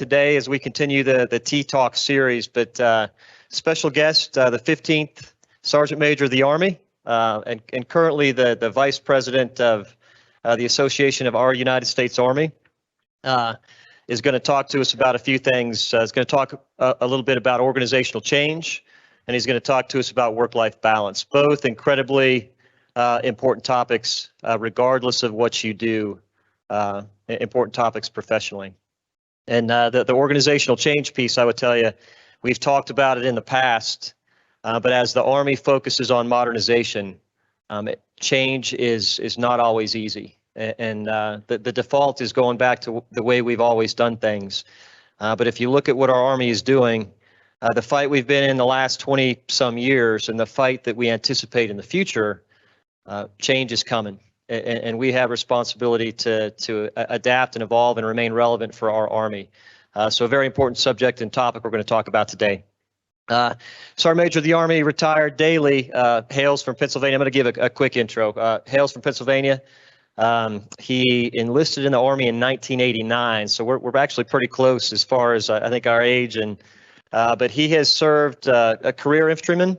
today as we continue the T-Talk series, but special guest, the 15th Sergeant Major of the Army, and currently the Vice President of the Association of Our United States Army, is going to talk to us about a few things. He's going to talk a little bit about organizational change, and he's going to talk to us about work-life balance, both incredibly important topics, regardless of what you do, important topics professionally. And the organizational change piece, I would tell you, we've talked about it in the past, but as the Army focuses on modernization, change is not always easy. And the default is going back to the way we've always done things. But if you look at what our Army is doing, the fight we've been in the last 20-some years and the fight that we anticipate in the future, change is coming. And we have responsibility to adapt and evolve and remain relevant for our Army. So a very important subject and topic we're going to talk about today. Sergeant Major of the Army, retired Daley, hails from Pennsylvania. I'm going to give a quick intro. Hails from Pennsylvania. He enlisted in the Army in 1989, so we're actually pretty close as far as I think our age. And but he has served a career infantryman.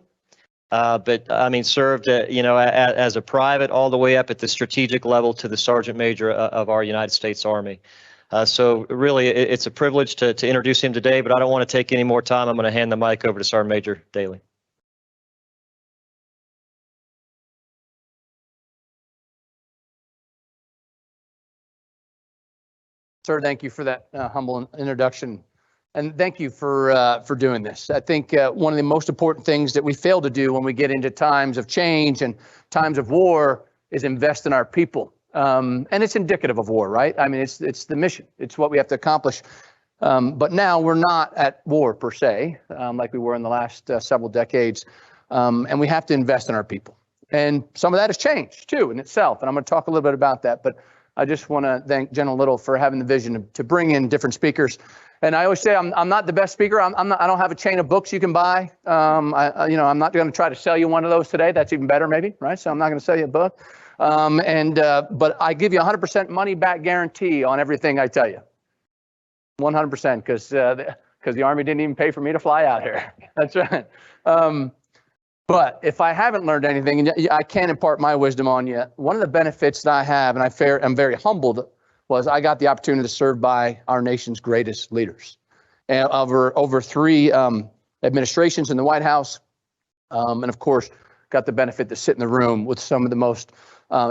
But I mean, served, as a private all the way up at the strategic level to the Sergeant Major of our United States Army. So really, it's a privilege to introduce him today, but I don't want to take any more time. I'm going to hand the mic over to Sergeant Major Daley. Sir, thank you for that humble introduction. And thank you for doing this. I think one of the most important things that we fail to do when we get into times of change and times of war is invest in our people. And it's indicative of war, right? I mean, it's the mission. It's what we have to accomplish. But now we're not at war per se, like we were in the last several decades. And we have to invest in our people. And some of that has changed too in itself. And I'm going to talk a little bit about that. But I just want to thank General Little for having the vision to bring in different speakers. And I always say I'm not the best speaker. I don't have a chain of books you can buy. I'm not going to try to sell you one of those today. That's even better, maybe, right? So I'm not going to sell you a book. But I give you 100% money back guarantee on everything I tell you. 100%, because the Army didn't even pay for me to fly out here. That's right. But if I haven't learned anything, and I can impart my wisdom on you, one of the benefits that I have, and I'm very humbled, was I got the opportunity to serve by our nation's greatest leaders, and over three administrations in the White House, and of course got the benefit to sit in the room with some of the most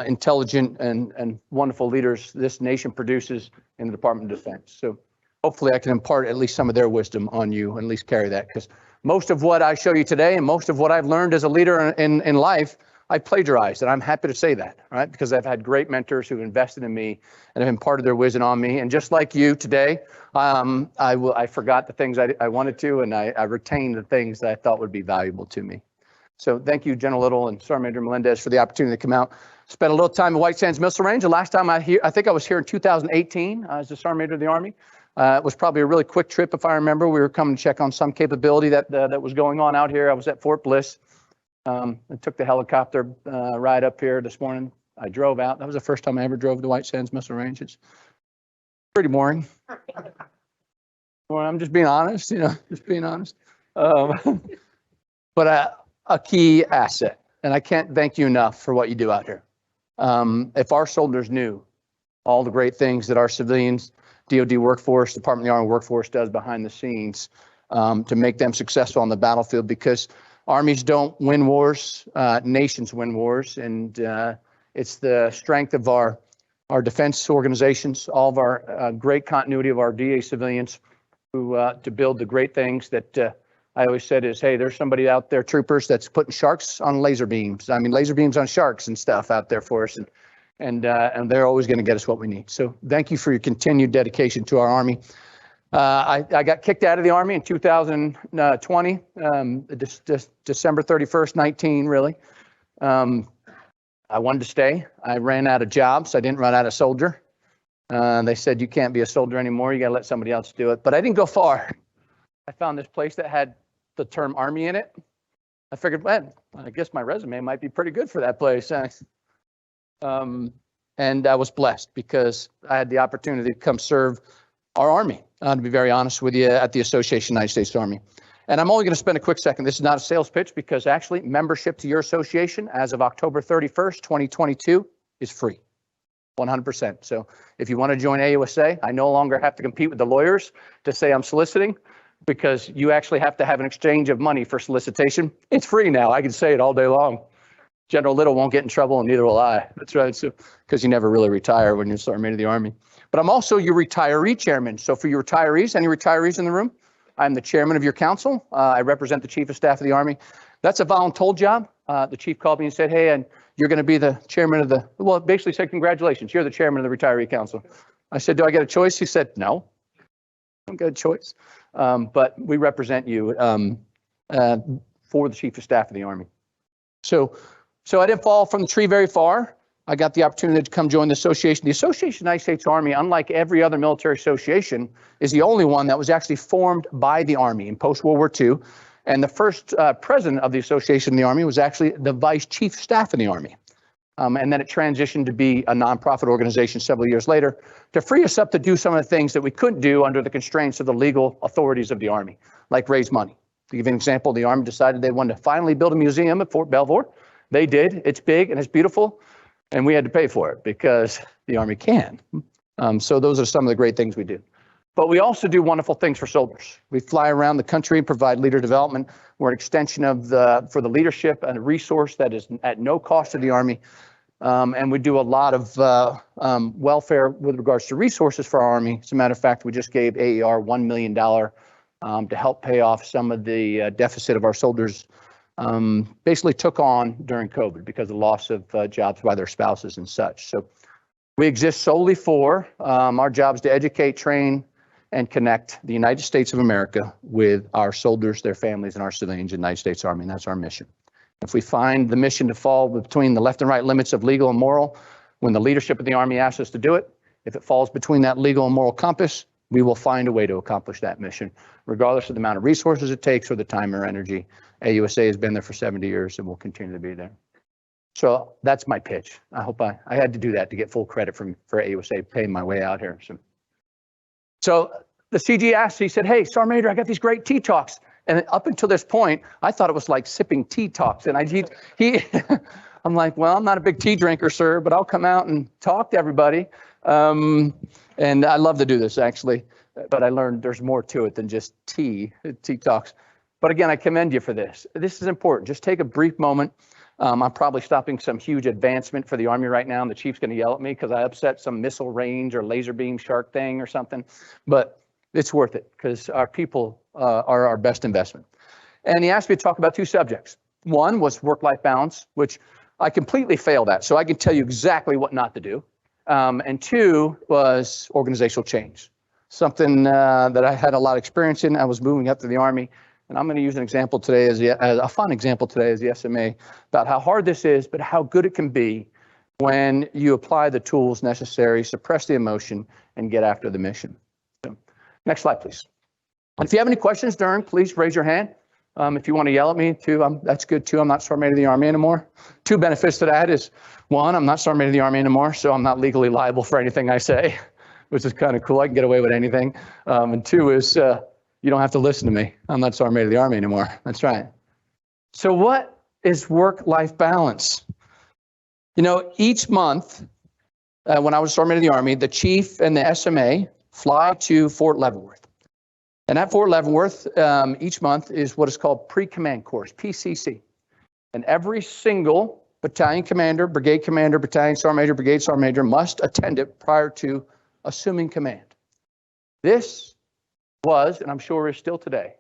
intelligent and wonderful leaders this nation produces in the Department of Defense. So hopefully I can impart at least some of their wisdom on you and at least carry that, because most of what I show you today and most of what I've learned as a leader in life, I plagiarized, and I'm happy to say that, right? Because I've had great mentors who've invested in me and have imparted their wisdom on me. And just like you today, I forgot the things I wanted to, and I retained the things that I thought would be valuable to me. So thank you, General Little and Sergeant Major Melendez, for the opportunity to come out. Spent a little time at White Sands Missile Range. The last time I think I was here in 2018 as the Sergeant Major of the Army. It was probably a really quick trip, if I remember. We were coming to check on some capability that was going on out here. I was at Fort Bliss. I took the helicopter ride up here this morning. I drove out. That was the first time I ever drove to White Sands Missile Range. It's pretty boring. Well, I'm just being honest, just being honest. But a key asset, and I can't thank you enough for what you do out here. If our soldiers knew all the great things that our civilians, DoD workforce, Department of the Army workforce does behind the scenes to make them successful on the battlefield, because armies don't win wars, nations win wars, and it's the strength of our defense organizations, all of our great continuity of our DA civilians who to build the great things that I always said is, hey, there's somebody out there, troopers, that's putting sharks on laser beams. I mean, laser beams on sharks and stuff out there for us, and they're always going to get us what we need. So thank you for your continued dedication to our Army. I got kicked out of the Army in 2020, December 31st, 19, really. I wanted to stay. I ran out of jobs. I didn't run out of soldier. They said, you can't be a soldier anymore. You got to let somebody else do it. But I didn't go far. I found this place that had the term Army in it. I figured, well, I guess my resume might be pretty good for that place. And I was blessed because I had the opportunity to come serve our Army. to be very honest with you, at the Association of United States Army. And I'm only going to spend a quick second. This is not a sales pitch because actually membership to your association as of October 31st, 2022 is free, 100%. So if you want to join AUSA, I no longer have to compete with the lawyers to say I'm soliciting because you actually have to have an exchange of money for solicitation. It's free now. I can say it all day long. General Little won't get in trouble and neither will I. That's right. So, because you never really retire when you're Sergeant Major of the Army. But I'm also your retiree chairman. So for your retirees, any retirees in the room, I'm the chairman of your council. I represent the Chief of Staff of the Army. That's a voluntold job. The chief called me and said, hey, and you're going to be the chairman of the, well, basically said, congratulations, you're the chairman of the retiree council. I said, do I get a choice? He said, no, I don't get a choice. But we represent you for the Chief of Staff of the Army. So I didn't fall from the tree very far. I got the opportunity to come join the association. The Association of the United States Army, unlike every other military association, is the only one that was actually formed by the Army in post-World War II. And the first president of the Association of the Army was actually the Vice Chief of Staff in the Army. And then it transitioned to be a nonprofit organization several years later to free us up to do some of the things that we couldn't do under the constraints of the legal authorities of the Army, like raise money. To give you an example, the Army decided they wanted to finally build a museum at Fort Belvoir. They did. It's big and it's beautiful. And we had to pay for it because the Army can. So those are some of the great things we do. But we also do wonderful things for soldiers. We fly around the country and provide leader development. We're an extension of for the leadership and a resource that is at no cost to the Army. And we do a lot of welfare with regards to resources for our Army. As a matter of fact, we just gave AER $1 million to help pay off some of the deficit of our soldiers basically took on during COVID because of the loss of jobs by their spouses and such. So we exist solely for our jobs to educate, train, and connect the United States of America with our soldiers, their families, and our civilians in the United States Army. And that's our mission. If we find the mission to fall between the left and right limits of legal and moral, when the leadership of the Army asks us to do it, if it falls between that legal and moral compass, we will find a way to accomplish that mission, regardless of the amount of resources it takes or the time or energy. AUSA has been there for 70 years and will continue to be there. So that's my pitch. I hope I had to do that to get full credit for AUSA paying my way out here. So the CG asked, he said, hey, Sergeant Major, I got these great tea talks. And up until this point, I thought it was like sipping tea talks. And I'm like, well, I'm not a big tea drinker, sir, but I'll come out and talk to everybody. And I love to do this, actually. But I learned there's more to it than just tea talks. But again, I commend you for this. This is important. Just take a brief moment. I'm probably stopping some huge advancement for the Army right now, and the chief's going to yell at me because I upset some missile range or laser beam shark thing or something. But it's worth it because our people are our best investment. And he asked me to talk about two subjects. One was work-life balance, which I completely failed at, so I can tell you exactly what not to do. And two was organizational change, something that I had a lot of experience in. I was moving up to the Army. And I'm going to use an example today as a fun example today as the SMA about how hard this is, but how good it can be when you apply the tools necessary, suppress the emotion, and get after the mission. So, next slide, please. And if you have any questions during, please raise your hand. If you want to yell at me too, that's good too. I'm not Sergeant Major of the Army anymore. Two benefits to that is, one, I'm not Sergeant Major of the Army anymore, so I'm not legally liable for anything I say, which is kind of cool. I can get away with anything. And two is, you don't have to listen to me. I'm not Sergeant Major of the Army anymore. That's right. So what is work-life balance? You know, each month, when I was Sergeant Major of the Army, the chief and the SMA fly to Fort Leavenworth. And at Fort Leavenworth, each month is what is called pre-command course, PCC. And every single battalion commander, brigade commander, battalion sergeant major, brigade sergeant major must attend it prior to assuming command. This was, and I'm sure is still today,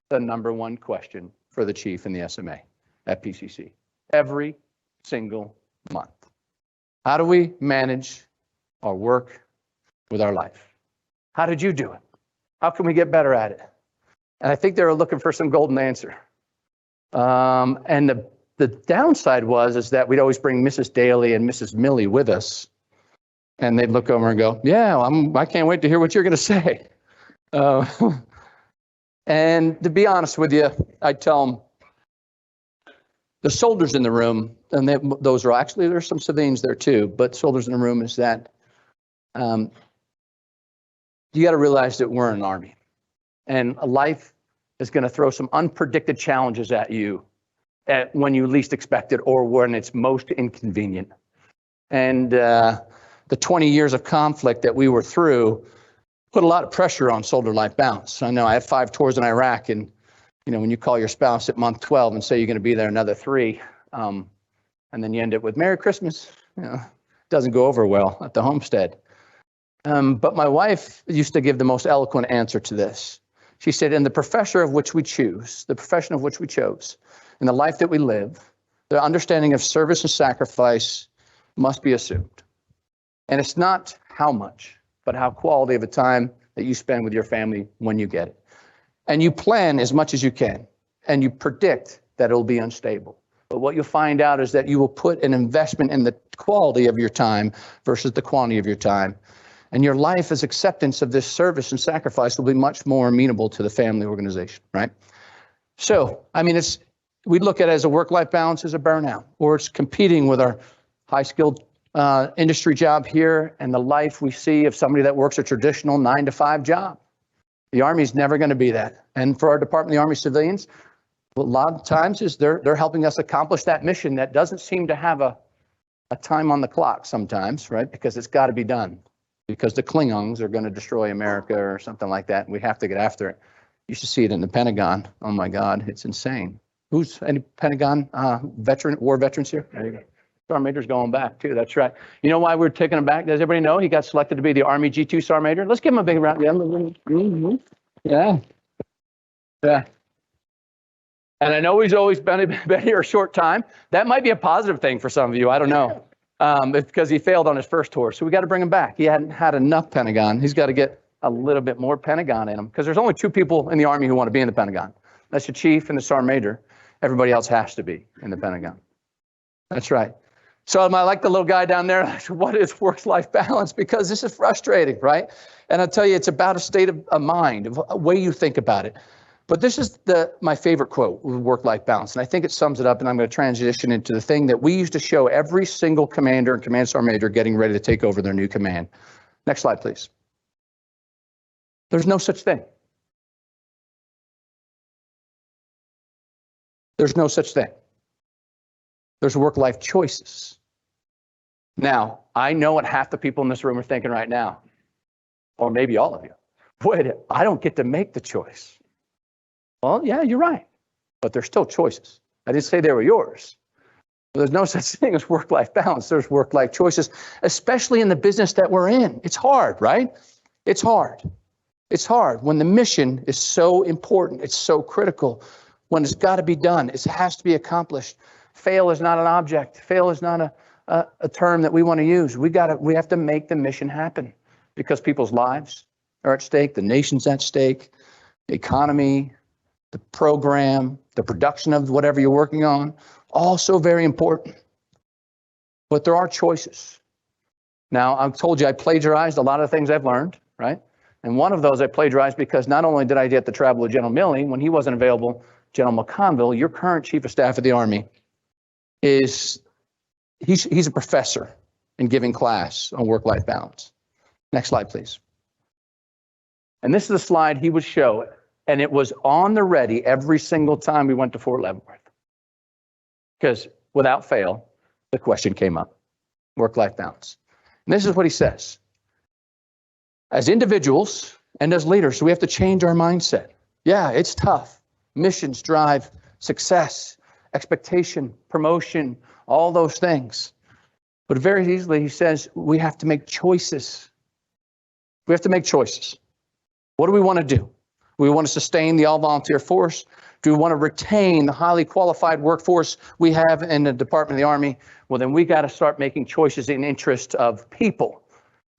the number one question for the chief and the SMA at PCC every single month. How do we manage our work with our life? How did you do it? How can we get better at it? And I think they were looking for some golden answer. And the downside is that we'd always bring Mrs. Daly and Mrs. Milley with us. And they'd look over and go, yeah, I can't wait to hear what you're going to say. And to be honest with you, I tell them, the soldiers in the room, and those are actually, there's some civilians there too, but soldiers in the room is that you got to realize that we're in an Army, and life is going to throw some unpredicted challenges at you when you least expect it or when it's most inconvenient. And the 20 years of conflict that we were through put a lot of pressure on Soldier Life Balance. I know I had 5 tours in Iraq, and when you call your spouse at month 12 and say you're going to be there another 3, and then you end it with Merry Christmas, it doesn't go over well at the homestead. But my wife used to give the most eloquent answer to this. She said, in the profession of which we chose, in the life that we live, the understanding of service and sacrifice must be assumed. And it's not how much, but how quality of a time that you spend with your family when you get it. And you plan as much as you can, and you predict that it'll be unstable. But what you'll find out is that you will put an investment in the quality of your time versus the quantity of your time. And your life as acceptance of this service and sacrifice will be much more amenable to the family organization, right? So, we look at it as a work-life balance as a burnout, or it's competing with our high-skilled industry job here and the life we see of somebody that works a traditional 9-to-5 job. The Army is never going to be that. And for our Department of the Army civilians, a lot of times is they're helping us accomplish that mission that doesn't seem to have a time on the clock sometimes, right? Because it's got to be done. Because the Klingons are going to destroy America or something like that, and we have to get after it. You should see it in the Pentagon. Oh my God, it's insane. Who's any Pentagon war veterans here? There you go. Sergeant Major's going back too. That's right. You know why we're taking him back? Does everybody know he got selected to be the Army G2 Sergeant Major? Let's give him a big round. Yeah. And I know he's always been here a short time. That might be a positive thing for some of you. I don't know. It's because he failed on his first tour. So we got to bring him back. He hadn't had enough Pentagon. He's got to get a little bit more Pentagon in him, because there's only 2 people in the Army who want to be in the Pentagon. That's the chief and the sergeant major. Everybody else has to be in the Pentagon. That's right. So I like the little guy down there. What is work-life balance? Because this is frustrating, right? And I'll tell you, it's about a state of mind, of a way you think about it. But this is my favorite quote, work-life balance. And I think it sums it up, and I'm going to transition into the thing that we used to show every single commander and command sergeant major getting ready to take over their new command. Next slide, please. There's no such thing. There's no such thing. There's work-life choices. Now, I know what half the people in this room are thinking right now, or maybe all of you. Wait, I don't get to make the choice. Well, yeah, you're right, but there's still choices. I didn't say they were yours. There's no such thing as work-life balance. There's work-life choices, especially in the business that we're in. It's hard, right? It's hard. It's hard when the mission is so important. It's so critical. When it's got to be done, it has to be accomplished. Fail is not an object. Fail is not a term that we want to use. We have to make the mission happen, because people's lives are at stake. The nation's at stake. The economy, the program, the production of whatever you're working on, also very important. But there are choices. Now, I've told you I plagiarized a lot of the things I've learned, right? And one of those I plagiarized because not only did I get to travel with General Milley when he wasn't available, General McConville, your current Chief of Staff of the Army, he's a professor in giving class on work-life balance. Next slide, please. And this is a slide he would show, and it was on the ready every single time we went to Fort Leavenworth. Because without fail, the question came up, work-life balance. And this is what he says. As individuals and as leaders, we have to change our mindset. Yeah, it's tough. Missions drive success, expectation, promotion, all those things. But very easily, he says, we have to make choices. We have to make choices. What do we want to do? We want to sustain the all-volunteer force. Do we want to retain the highly qualified workforce we have in the Department of the Army? Well, then we got to start making choices in interest of people.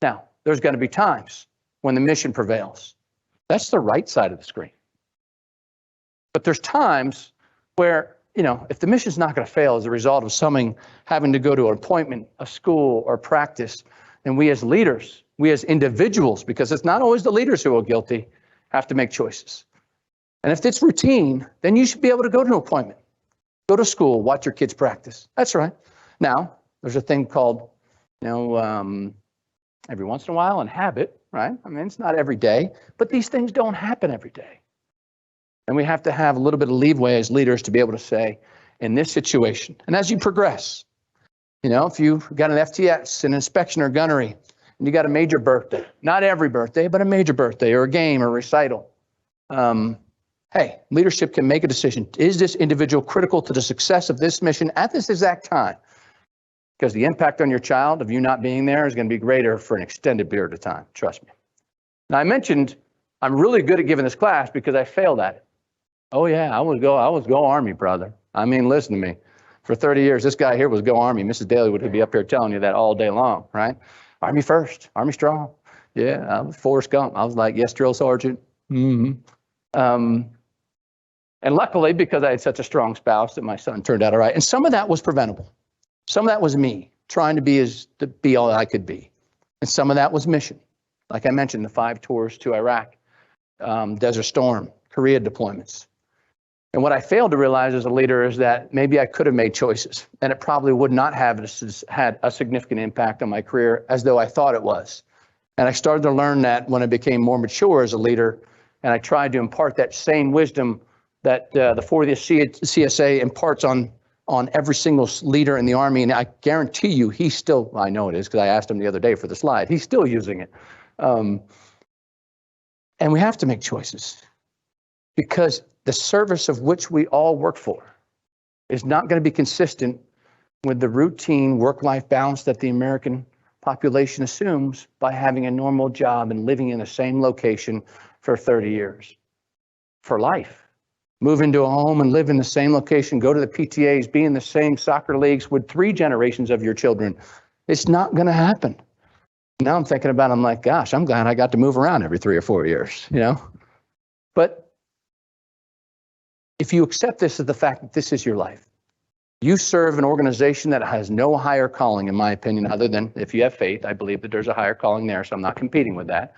Now, there's going to be times when the mission prevails. That's the right side of the screen. But there's times where, if the mission's not going to fail as a result of someone having to go to an appointment, a school, or practice, then we as leaders, we as individuals, because it's not always the leaders who are guilty, have to make choices. And if it's routine, then you should be able to go to an appointment, go to school, watch your kids practice. That's right. Now, there's a thing called, every once in a while, and habit, right? I mean, it's not every day, but these things don't happen every day. And we have to have a little bit of leeway as leaders to be able to say, in this situation, and as you progress, you know, if you've got an FTS, an inspection or gunnery, and you got a major birthday, not every birthday, but a major birthday or a game or recital, hey, leadership can make a decision. Is this individual critical to the success of this mission at this exact time? Because the impact on your child of you not being there is going to be greater for an extended period of time. Trust me. Now, I mentioned I'm really good at giving this class because I failed at it. Oh yeah, I was go Army, brother. I mean, listen to me. For 30 years, this guy here was go Army. Mrs. Daly would be up here telling you that all day long, right? Army first, Army strong. Yeah, I was Forrest Gump. I was like, yes, drill sergeant. And luckily, because I had such a strong spouse, that my son turned out all right. And some of that was preventable. Some of that was me trying to be all I could be. And some of that was mission. Like I mentioned, the 5 tours to Iraq, Desert Storm, Korea deployments. And what I failed to realize as a leader is that maybe I could have made choices, and it probably would not have had a significant impact on my career as though I thought it was. And I started to learn that when I became more mature as a leader, and I tried to impart that same wisdom that the 40th CSA imparts on every single leader in the Army. And I guarantee you, he's still, I know it is because I asked him the other day for the slide, he's still using it. And we have to make choices because the service of which we all work for is not going to be consistent with the routine work-life balance that the American population assumes by having a normal job and living in the same location for 30 years. For life. Move into a home and live in the same location, go to the PTAs, be in the same soccer leagues with 3 generations of your children. It's not going to happen. Now I'm thinking about it, I'm like, gosh, I'm glad I got to move around every 3 or 4 years, you know? But if you accept this as the fact that this is your life, you serve an organization that has no higher calling, in my opinion, other than if you have faith. I believe that there's a higher calling there, so I'm not competing with that.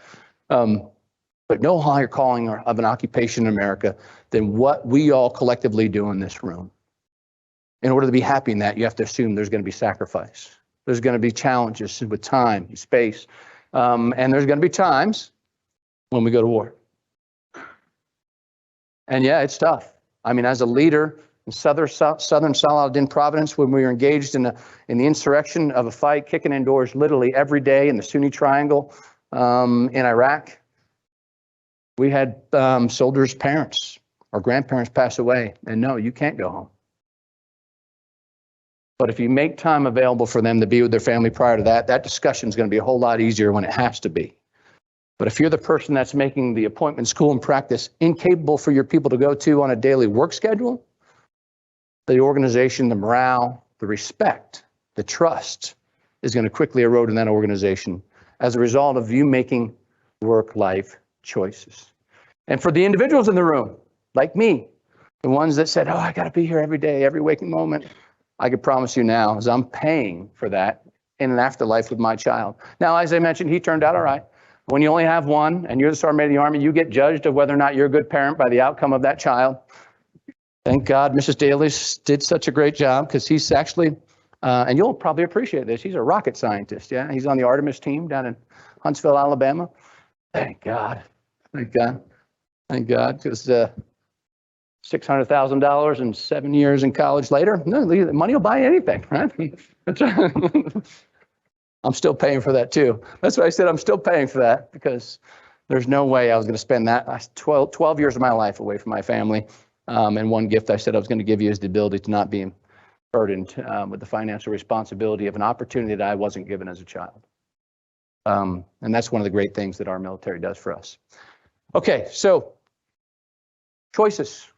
But no higher calling of an occupation in America than what we all collectively do in this room. In order to be happy in that, you have to assume there's going to be sacrifice. There's going to be challenges with time, space, and there's going to be times when we go to war. And yeah, it's tough. I mean, as a leader in southern Saladin Province, when we were engaged in the insurrection of a fight, kicking indoors literally every day in the Sunni Triangle in Iraq, we had soldiers' parents or grandparents pass away, and no, you can't go home. But if you make time available for them to be with their family prior to that, that discussion is going to be a whole lot easier when it has to be. But if you're the person that's making the appointment, school, and practice incapable for your people to go to on a daily work schedule, the organization, the morale, the respect, the trust is going to quickly erode in that organization as a result of you making work-life choices. And for the individuals in the room, like me, the ones that said, oh, I got to be here every day, every waking moment, I can promise you now is I'm paying for that in an afterlife with my child. Now, as I mentioned, he turned out all right. When you only have one and you're the Sergeant Major of the Army, you get judged of whether or not you're a good parent by the outcome of that child. Thank God Mrs. Daly did such a great job because he's actually, and you'll probably appreciate this, he's a rocket scientist. Yeah, he's on the Artemis team down in Huntsville, Alabama. Thank God. Thank God. Thank God. Because $600,000 and 7 years in college later, no, money will buy anything, right? I'm still paying for that too. That's what I said. I'm still paying for that because there's no way I was going to spend that 12 years of my life away from my family. And one gift I said I was going to give you is the ability to not be burdened with the financial responsibility of an opportunity that I wasn't given as a child. And that's one of the great things that our military does for us. Okay, so choices.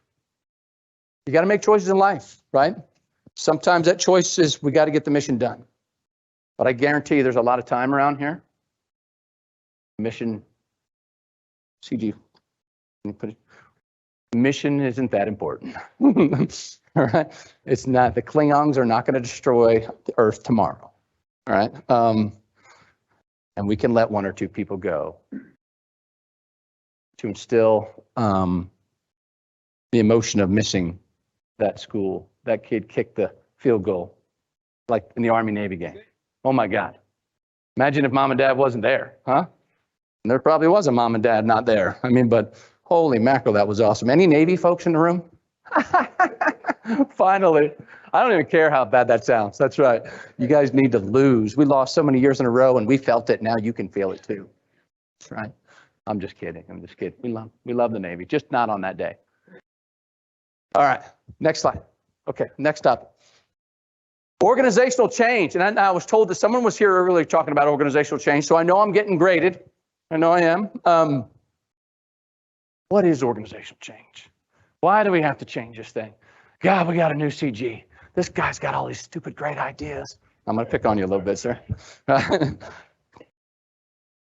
You got to make choices in life, right? Sometimes that choice is we got to get the mission done. But I guarantee you there's a lot of time around here. Mission, CG, mission isn't that important. All right? It's not, the Klingons are not going to destroy the Earth tomorrow. All right? And we can let 1 or 2 people go to instill the emotion of missing that school. That kid kicked the field goal, like in the Army-Navy game. Oh my God. Imagine if mom and dad wasn't there, huh? And there probably was a mom and dad not there. I mean, but holy mackerel, that was awesome. Any Navy folks in the room? Finally. I don't even care how bad that sounds. That's right. You guys need to lose. We lost so many years in a row and we felt it. Now you can feel it too. That's right. I'm just kidding. I'm just kidding. We love the Navy, just not on that day. All right. Next slide. Okay. Next up. Organizational change. And I was told that someone was here earlier talking about organizational change. So I know I'm getting graded. I know I am. What is organizational change? Why do we have to change this thing? God, we got a new CG. This guy's got all these stupid, great ideas. I'm going to pick on you a little bit, sir.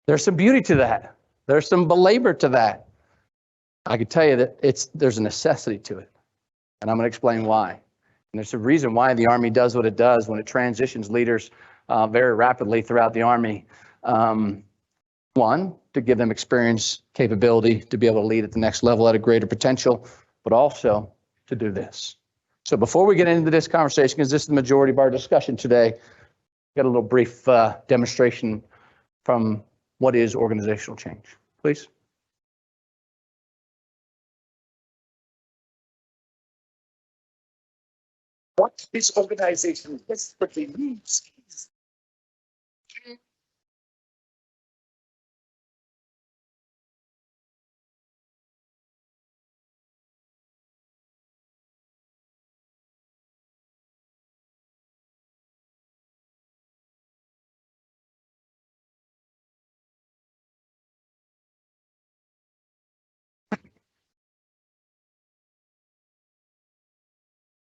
There's some beauty to that. There's some belabor to that. I can tell you that there's a necessity to it. And I'm going to explain why. And there's a reason why the Army does what it does when it transitions leaders very rapidly throughout the Army. One, to give them experience, capability to be able to lead at the next level at a greater potential, but also to do this. So before we get into this conversation, because this is the majority of our discussion today, got a little brief demonstration from what is organizational change, please. What this organization desperately needs is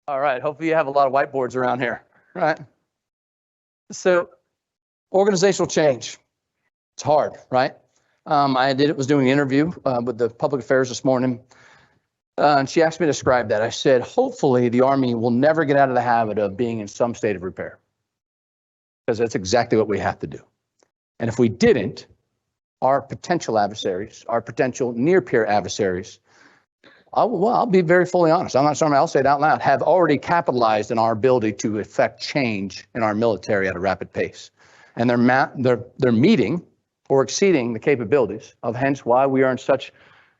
All right. Hopefully you have a lot of whiteboards around here, right? So organizational change, it's hard, right? Was doing an interview with the public affairs this morning. And she asked me to describe that. I said, hopefully the Army will never get out of the habit of being in some state of repair. Because that's exactly what we have to do. And if we didn't, our potential adversaries, our potential near-peer adversaries, I'll be very fully honest. I'm not sorry, I'll say it out loud, have already capitalized on our ability to effect change in our military at a rapid pace. And they're meeting or exceeding the capabilities of hence why we are in such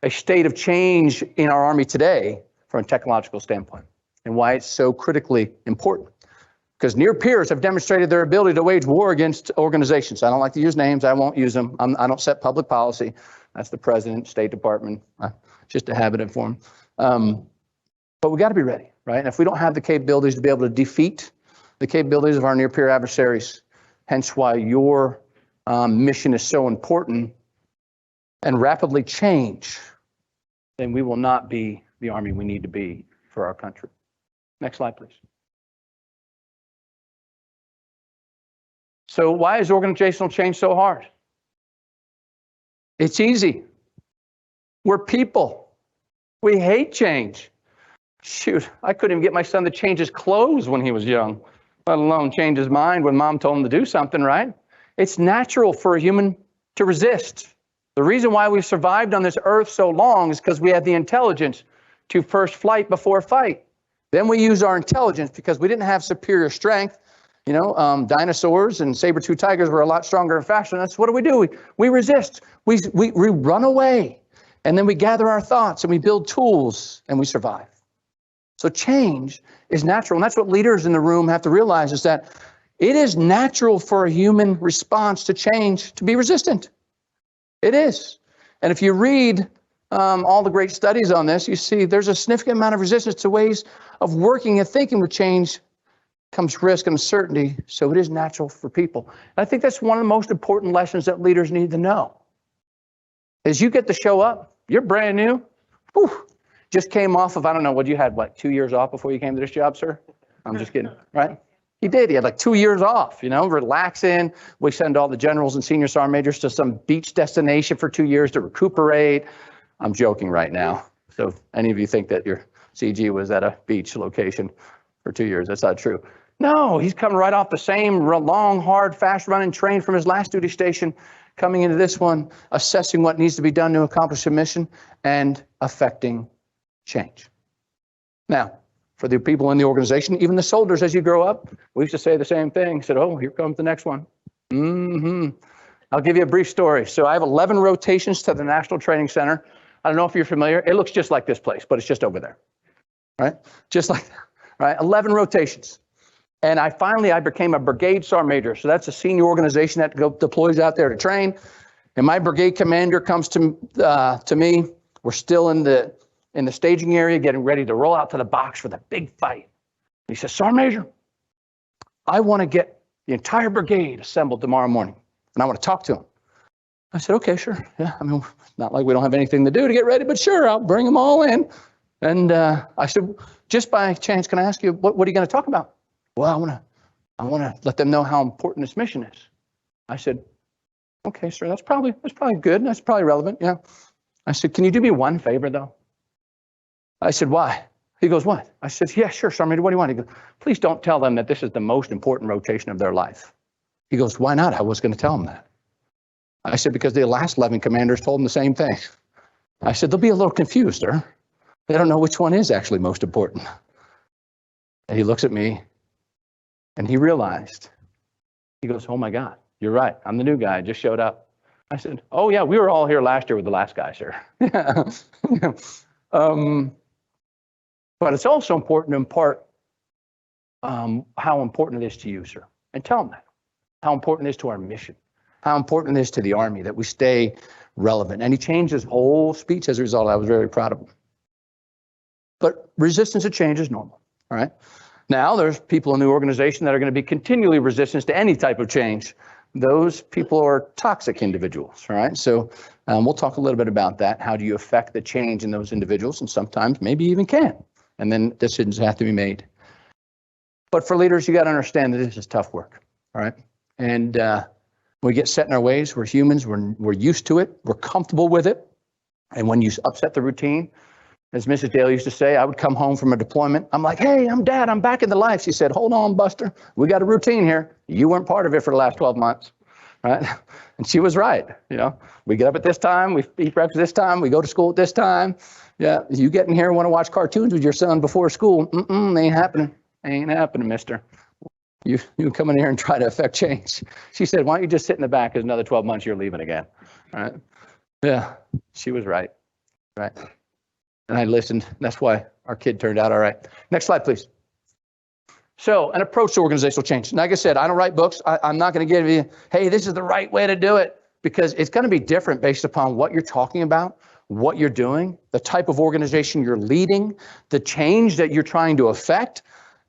a state of change in our Army today from a technological standpoint and why it's so critically important. Because near peers have demonstrated their ability to wage war against organizations. I don't like to use names. I won't use them. I don't set public policy. That's the president, State Department, just a habit of form. But we got to be ready, right? And if we don't have the capabilities to be able to defeat the capabilities of our near peer adversaries, hence why your mission is so important and rapidly change, then we will not be the Army we need to be for our country. Next slide, please. So why is organizational change so hard? It's easy. We're people. We hate change. Shoot, I couldn't even get my son to change his clothes when he was young, let alone change his mind when mom told him to do something, right? It's natural for a human to resist. The reason why we've survived on this earth so long is because we had the intelligence to first flight before fight. Then we used our intelligence because we didn't have superior strength. You know, dinosaurs and saber-toothed tigers were a lot stronger and faster than us. What do? We resist. We run away. And then we gather our thoughts and we build tools and we survive. So change is natural. And that's what leaders in the room have to realize is that it is natural for a human response to change to be resistant. It is. And if you read all the great studies on this, you see there's a significant amount of resistance to ways of working and thinking with change comes risk and uncertainty, so it is natural for people. And I think that's one of the most important lessons that leaders need to know. As you get to show up, you're brand new, just came off of, I don't know, what you had, 2 years off before you came to this job, sir? I'm just kidding, right? He did, he had 2 years off, relaxing. We send all the generals and senior sergeant majors to some beach destination for 2 years to recuperate. I'm joking right now. So if any of you think that your CG was at a beach location for 2 years, that's not true. No, he's coming right off the same long, hard, fast-running train from his last duty station, coming into this one, assessing what needs to be done to accomplish the mission, and affecting change. Now, for the people in the organization, even the soldiers, as you grow up, we used to say the same thing. Said, oh, here comes the next one. I'll give you a brief story. So I have 11 rotations to the National Training Center. I don't know if you're familiar. It looks just like this place, but it's just over there, right? Just like that, right? 11 rotations. And I became a brigade sergeant major. So that's a senior organization that deploys out there to train. And my brigade commander comes to me. We're still in the staging area, getting ready to roll out to the box for the big fight. He says, Sergeant Major, I want to get the entire brigade assembled tomorrow morning, and I want to talk to him. I said, okay, sure. Yeah, I mean, not like we don't have anything to do to get ready, but sure, I'll bring them all in. And I said, just by chance, can I ask you, what are you going to talk about? Well, I want to let them know how important this mission is. I said, okay, sir, that's probably good. That's probably relevant. Yeah. I said, can you do me one favor though? I said, why? He goes, what? I said, yeah, sure, Sergeant Major, what do you want? He goes, please don't tell them that this is the most important rotation of their life. He goes, why not? I was going to tell them that. I said, because the last 11 commanders told them the same thing. I said, they'll be a little confused, sir. They don't know which one is actually most important. And he looks at me and he realized, he goes, oh my God, you're right. I'm the new guy. I just showed up. I said, oh yeah, we were all here last year with the last guy, sir. But it's also important to impart how important it is to you, sir. And tell them that. How important it is to our mission. How important it is to the Army that we stay relevant. And he changed his whole speech as a result. I was very proud of him. But resistance to change is normal, all right? Now there's people in the organization that are going to be continually resistant to any type of change. Those people are toxic individuals, all right? So we'll talk a little bit about that. How do you affect the change in those individuals? And sometimes maybe even can. And then decisions have to be made. But for leaders, you got to understand that this is tough work, all right? And we get set in our ways. We're humans. We're used to it. We're comfortable with it. And when you upset the routine, as Mrs. Dale used to say, I would come home from a deployment. I'm like, hey, I'm Dad. I'm back in the life. She said, hold on, Buster. We got a routine here. You weren't part of it for the last 12 months, right? And she was right. You know, we get up at this time. We eat breakfast this time. We go to school at this time. Yeah, you get in here and want to watch cartoons with your son before school. Ain't happening. Ain't happening, mister. You come in here and try to affect change. She said, why don't you just sit in the back? Because another 12 months, you're leaving again. All right. Yeah, she was right. Right. And I listened. That's why our kid turned out all right. Next slide, please. So an approach to organizational change. Like I said, I don't write books. I'm not going to give you, hey, this is the right way to do it, because it's going to be different based upon what you're talking about, what you're doing, the type of organization you're leading, the change that you're trying to affect,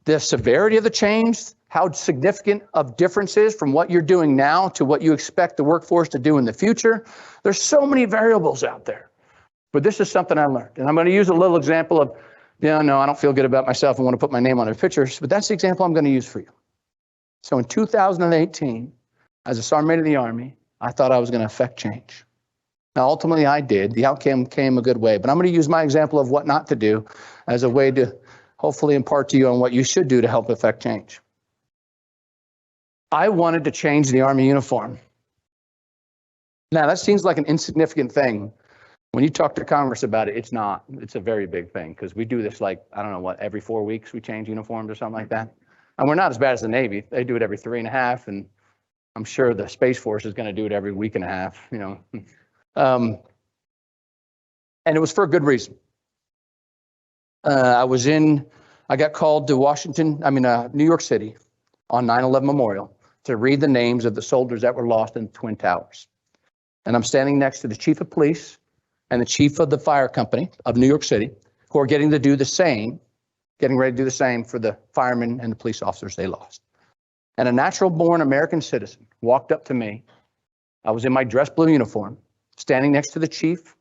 the severity of the change, how significant of differences from what you're doing now to what you expect the workforce to do in the future. There's so many variables out there. But this is something I learned. And I'm going to use a little example of, no, I don't feel good about myself and want to put my name on the pictures, but that's the example I'm going to use for you. So in 2018, as a Sergeant Major of the Army, I thought I was going to affect change. Now, ultimately, I did. The outcome came a good way. But I'm going to use my example of what not to do as a way to hopefully impart to you on what you should do to help affect change. I wanted to change the Army uniform. Now, that seems like an insignificant thing. When you talk to Congress about it, it's not. It's a very big thing, because we do this like, I don't know what, every 4 weeks we change uniforms or something like that. And we're not as bad as the Navy. They do it every 3.5, and I'm sure the Space Force is going to do it every week and a half, you know. And it was for a good reason. I got called to New York City on 9/11 Memorial to read the names of the soldiers that were lost in the Twin Towers. And I'm standing next to the chief of police and the chief of the fire company of New York City, who are getting ready to do the same for the firemen and the police officers they lost. And a natural-born American citizen walked up to me. I was in my dress blue uniform, standing next to the chief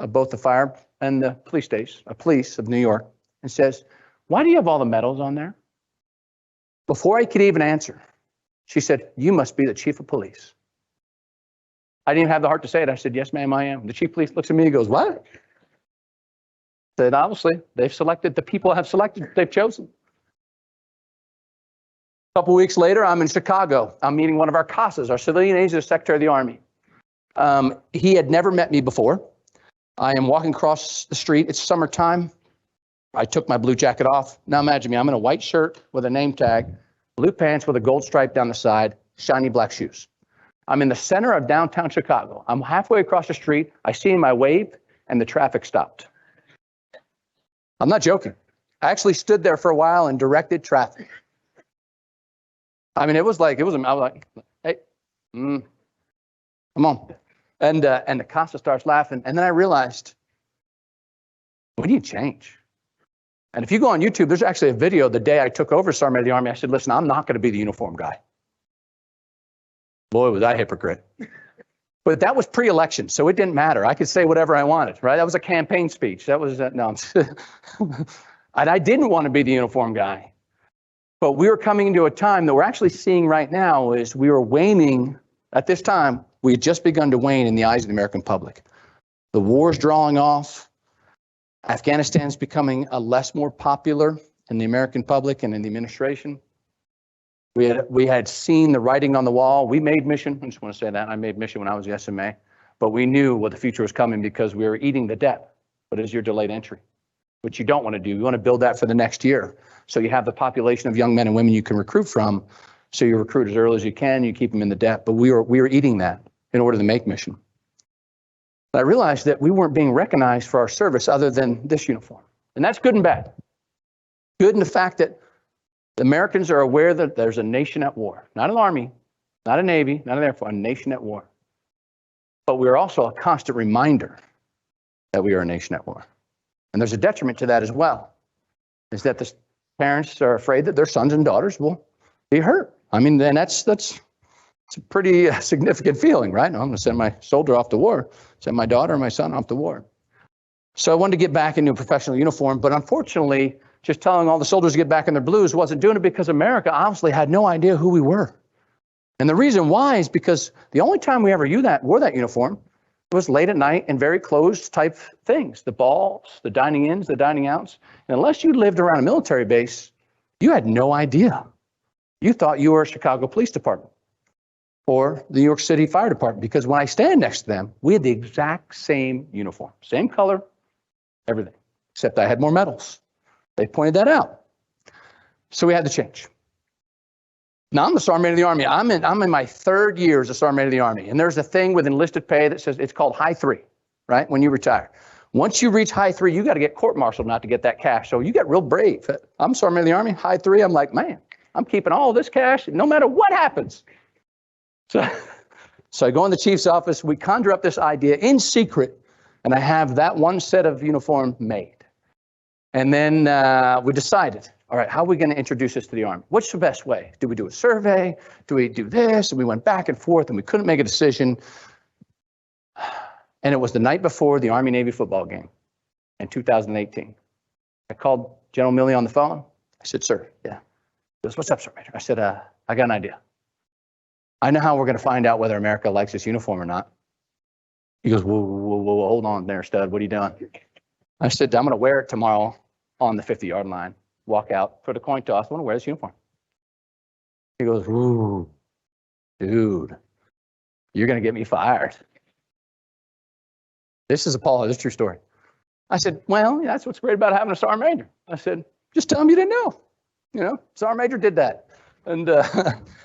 of both the fire and the police of New York, and says, why do you have all the medals on there? Before I could even answer, she said, you must be the chief of police. I didn't even have the heart to say it. I said, yes, ma'am, I am. The chief of police looks at me and goes, what? I said, obviously, they've chosen. A couple weeks later, I'm in Chicago. I'm meeting one of our CASAs, our civilian agent, Secretary of the Army. He had never met me before. I am walking across the street. It's summertime. I took my blue jacket off. Now imagine me, I'm in a white shirt with a name tag, blue pants with a gold stripe down the side, shiny black shoes. I'm in the center of downtown Chicago. I'm halfway across the street. I see him, I wave, and the traffic stopped. I'm not joking. I actually stood there for a while and directed traffic. I mean, I was like, hey, come on. And the Costa starts laughing. And then I realized, we need change. And if you go on YouTube, there's actually a video the day I took over Sergeant of the Army. I said, listen, I'm not going to be the uniform guy. Boy, was I a hypocrite. But that was pre-election, so it didn't matter. I could say whatever I wanted, right? That was a campaign speech. That was, no. And I didn't want to be the uniform guy. But we were coming into a time that we're actually seeing right now is we were waning. At this time, we had just begun to wane in the eyes of the American public. The war's drawing off. Afghanistan's becoming a less more popular in the American public and in the administration. We had seen the writing on the wall. We made mission. I just want to say that. I made mission when I was the SMA. But we knew what the future was coming because we were eating the debt. But it's your delayed entry, which you don't want to do. You want to build that for the next year. So you have the population of young men and women you can recruit from. So you recruit as early as you can. You keep them in the debt. But we were eating that in order to make mission. But I realized that we weren't being recognized for our service other than this uniform. And that's good and bad. Good in the fact that the Americans are aware that there's a nation at war. Not an army, not a Navy, not an Air Force, a nation at war. But we're also a constant reminder that we are a nation at war. And there's a detriment to that as well, is that the parents are afraid that their sons and daughters will be hurt. I mean, then that's a pretty significant feeling, right? No, I'm going to send my soldier off to war, send my daughter or my son off to war. So I wanted to get back into a professional uniform, but unfortunately, just telling all the soldiers to get back in their blues wasn't doing it because America obviously had no idea who we were. And the reason why is because the only time we ever wore that uniform was late at night in very closed type things, the balls, the dining ins, the dining outs. And unless you lived around a military base, you had no idea. You thought you were a Chicago Police Department or the New York City Fire Department, because when I stand next to them, we had the exact same uniform, same color, everything, except I had more medals. They pointed that out. So we had to change. Now I'm the Sergeant of the Army. I'm in my third year as a Sergeant of the Army. And there's a thing with enlisted pay that says it's called high 3, right? When you retire. Once you reach high 3, you got to get court-martialed not to get that cash. So you get real brave. I'm Sergeant of the Army, high 3. I'm like, man, I'm keeping all this cash no matter what happens. So I go in the chief's office. We conjure up this idea in secret. And I have that one set of uniform made. And then we decided, all right, how are we going to introduce this to the Army? What's the best way? Do we do a survey? Do we do this? And we went back and forth and we couldn't make a decision. And it was the night before the Army-Navy football game in 2018. I called General Milley on the phone. I said, sir, yeah. He goes, what's up, Sergeant Major? I said, I got an idea. I know how we're going to find out whether America likes this uniform or not. He goes, whoa, hold on there, stud. What are you doing? I said, I'm going to wear it tomorrow on the 50-yard line, walk out, put a coin toss. I want to wear this uniform. He goes, ooh, dude, you're going to get me fired. This is a true story. I said, well, yeah, that's what's great about having a sergeant major. I said, just tell him you didn't know. You know, sergeant major did that. And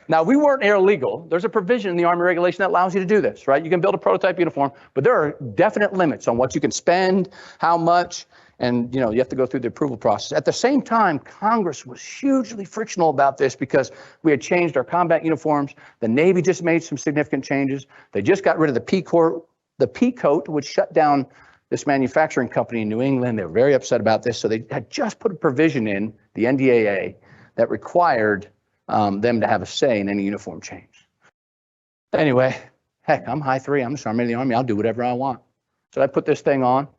now we weren't illegal. There's a provision in the Army regulation that allows you to do this, right? You can build a prototype uniform, but there are definite limits on what you can spend, how much, and you have to go through the approval process. At the same time, Congress was hugely frictional about this because we had changed our combat uniforms. The Navy just made some significant changes. They just got rid of the P coat, which shut down this manufacturing company in New England. They were very upset about this. So they had just put a provision in the NDAA that required them to have a say in any uniform change. Anyway, heck, I'm high 3. I'm the Sergeant of the Army. I'll do whatever I want. So I put this thing on.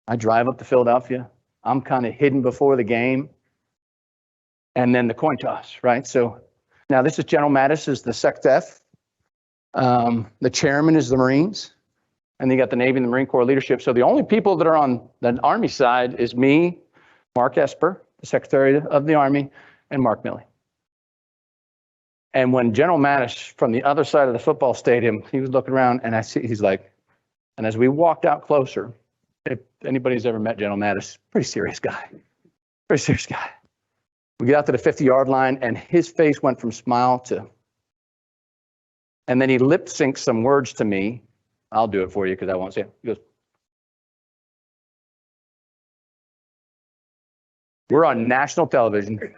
I drive up to Philadelphia. I'm kind of hidden before the game. And then the coin toss, right? So now this is General Mattis is the SecDef. The chairman is the Marines. And then you got the Navy and the Marine Corps leadership. So the only people that are on the Army side is me, Mark Esper, the Secretary of the Army, and Mark Milley. And when General Mattis from the other side of the football stadium, he was looking around and he's like, and as we walked out closer, if anybody's ever met General Mattis, pretty serious guy. We get out to the 50-yard line and his face went from smile to And then he lip syncs some words to me. I'll do it for you because I won't say it. He goes, "We're on national television."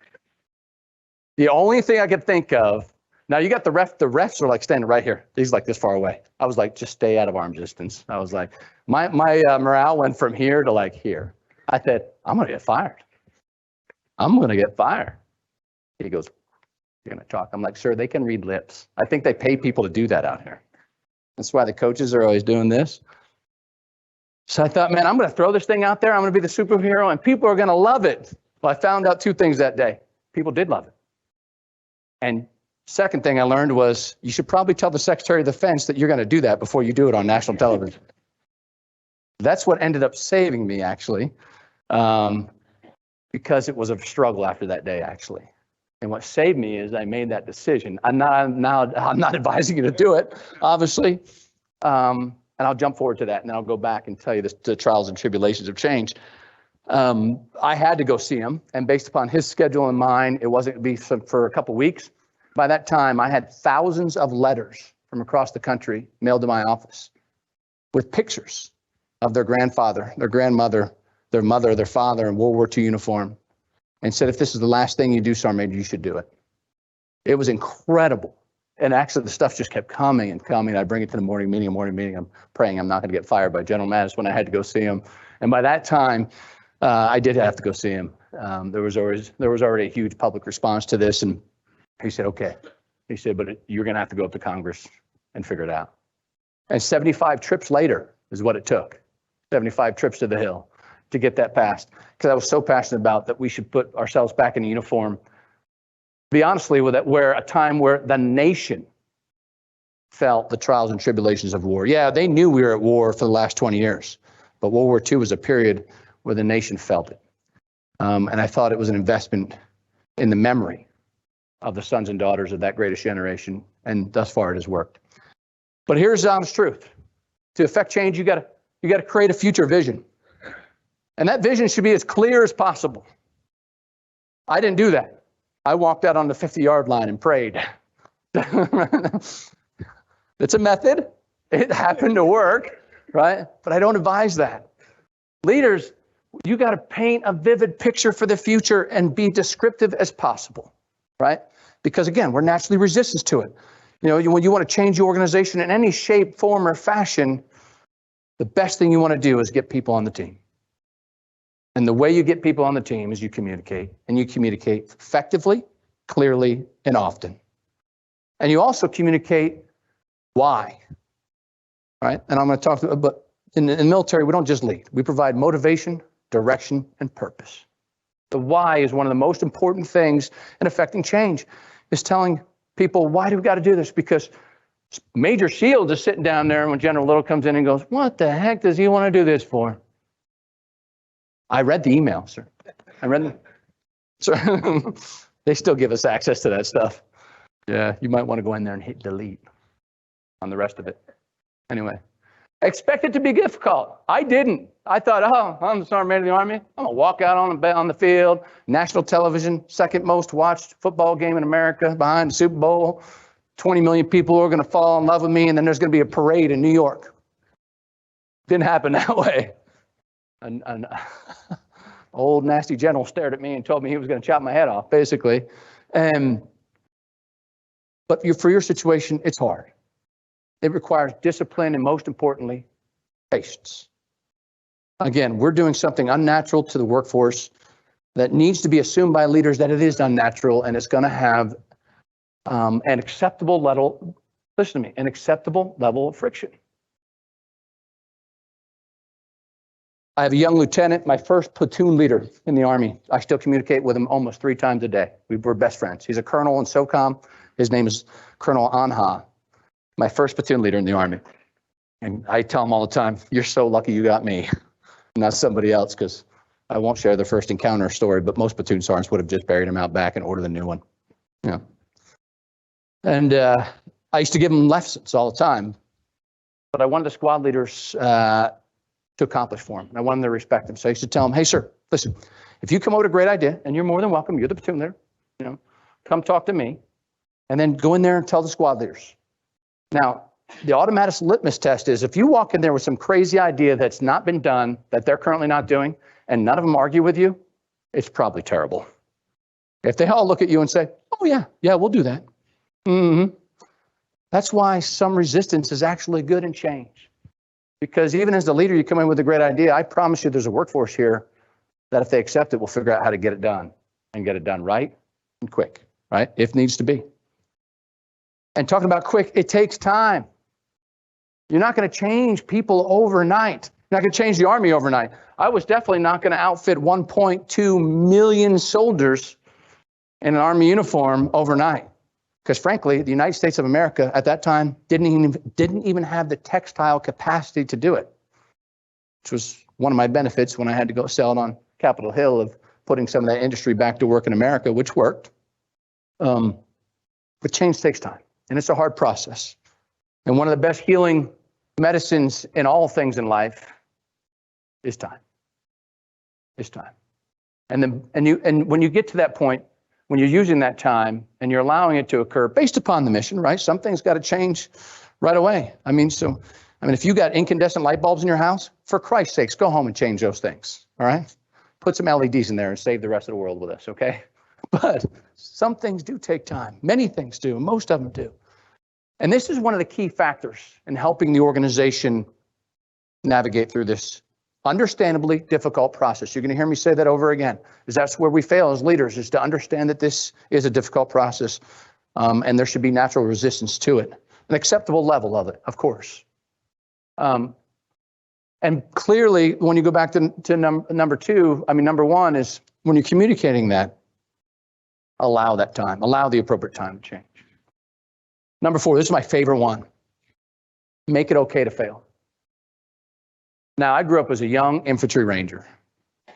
The only thing I could think of, now you got the refs are like standing right here. He's like this far away. I was like, just stay out of arm's distance. I was like, my morale went from here to like here. I said, I'm going to get fired. I'm going to get fired. He goes, "You're going to talk." I'm like, "Sir, they can read lips. I think they pay people to do that out here. That's why the coaches are always doing this." So I thought, man, I'm going to throw this thing out there. I'm going to be the superhero and people are going to love it. Well, I found out two things that day. People did love it. And second thing I learned was you should probably tell the Secretary of Defense that you're going to do that before you do it on national television. That's what ended up saving me, actually, because it was a struggle after that day, actually. And what saved me is I made that decision. I'm not advising you to do it, obviously. And I'll jump forward to that, and then I'll go back and tell you the trials and tribulations of change. I had to go see him, and based upon his schedule and mine, it wasn't going to be for a couple weeks. By that time, I had thousands of letters from across the country mailed to my office with pictures of their grandfather, their grandmother, their mother, their father in World War II uniform, and said, if this is the last thing you do, Sergeant Major, you should do it. It was incredible. And actually, the stuff just kept coming and coming. I bring it to the morning meeting. I'm praying I'm not going to get fired by General Mattis when I had to go see him. And by that time, I did have to go see him. There was already a huge public response to this. And he said, okay. He said, but you're going to have to go up to Congress and figure it out. And 75 trips later is what it took. 75 trips to the Hill to get that passed. Because I was so passionate about that we should put ourselves back in uniform. Be honestly with it, where a time where the nation felt the trials and tribulations of war. Yeah, they knew we were at war for the last 20 years, but World War II was a period where the nation felt it. And I thought it was an investment in the memory of the sons and daughters of that greatest generation, and thus far it has worked. But here's the honest truth. To affect change, you got to create a future vision. And that vision should be as clear as possible. I didn't do that. I walked out on the 50-yard line and prayed. It's a method. It happened to work, right? But I don't advise that. Leaders, you got to paint a vivid picture for the future and be descriptive as possible, right? Because again, we're naturally resistant to it. You know, when you want to change your organization in any shape, form, or fashion, the best thing you want to do is get people on the team. And the way you get people on the team is you communicate, and you communicate effectively, clearly, and often. And you also communicate why, right? And I'm going to talk to, but in the military, we don't just lead. We provide motivation, direction, and purpose. The why is one of the most important things in affecting change, is telling people, why do we got to do this? Because Major Shields is sitting down there, and when General Little comes in and goes, what the heck does he want to do this for? I read the email, sir. I read them. So they still give us access to that stuff. Yeah, you might want to go in there and hit delete on the rest of it. Anyway, I expect it to be difficult. I didn't. I thought, oh, I'm the Sergeant Major of the Army. I'm going to walk out on the field, national television, second most watched football game in America behind the Super Bowl. 20 million people are going to fall in love with me, and then there's going to be a parade in New York. Didn't happen that way. An old nasty general stared at me and told me he was going to chop my head off, basically. But for your situation, it's hard. It requires discipline and, most importantly, patience. Again, we're doing something unnatural to the workforce that needs to be assumed by leaders that it is unnatural, and it's going to have an acceptable level, listen to me, an acceptable level of friction. I have a young lieutenant, my first platoon leader in the Army. I still communicate with him almost 3 times a day. We're best friends. He's a colonel in SOCOM. His name is Colonel Anha, my first platoon leader in the Army. And I tell him all the time, you're so lucky you got me, not somebody else, because I won't share the first encounter story, but most platoon sergeants would have just buried him out back and ordered a new one. Yeah. And I used to give him lessons all the time, but I wanted the squad leaders to accomplish for him. And I wanted them to respect him. So I used to tell him, hey, sir, listen, if you come up with a great idea, and you're more than welcome, you're the platoon leader, come talk to me, and then go in there and tell the squad leaders. Now, the automatic litmus test is if you walk in there with some crazy idea that's not been done, that they're currently not doing, and none of them argue with you, it's probably terrible. If they all look at you and say, oh yeah, we'll do that. That's why some resistance is actually good in change. Because even as the leader, you come in with a great idea, I promise you there's a workforce here that if they accept it, we'll figure out how to get it done and get it done right and quick, right? If needs to be. And talking about quick, it takes time. You're not going to change people overnight. You're not going to change the Army overnight. I was definitely not going to outfit 1.2 million soldiers in an Army uniform overnight. Because frankly, the United States of America at that time didn't even have the textile capacity to do it, which was one of my benefits when I had to go sell it on Capitol Hill of putting some of that industry back to work in America, which worked. But change takes time, and it's a hard process. And one of the best healing medicines in all things in life is time. It's time. And when you get to that point, when you're using that time and you're allowing it to occur based upon the mission, right? Some things got to change right away. I mean, if you got incandescent light bulbs in your house, for Christ's sakes, go home and change those things. All right. Put some LEDs in there and save the rest of the world with us. Okay. But some things do take time. Many things do. Most of them do. And this is one of the key factors in helping the organization navigate through this understandably difficult process. You're going to hear me say that over again, is that's where we fail as leaders, is to understand that this is a difficult process, and there should be natural resistance to it, an acceptable level of it, of course. And clearly, when you go back to number one is when you're communicating that, allow that time, allow the appropriate time to change. Number four, this is my favorite one. Make it okay to fail. Now, I grew up as a young infantry ranger.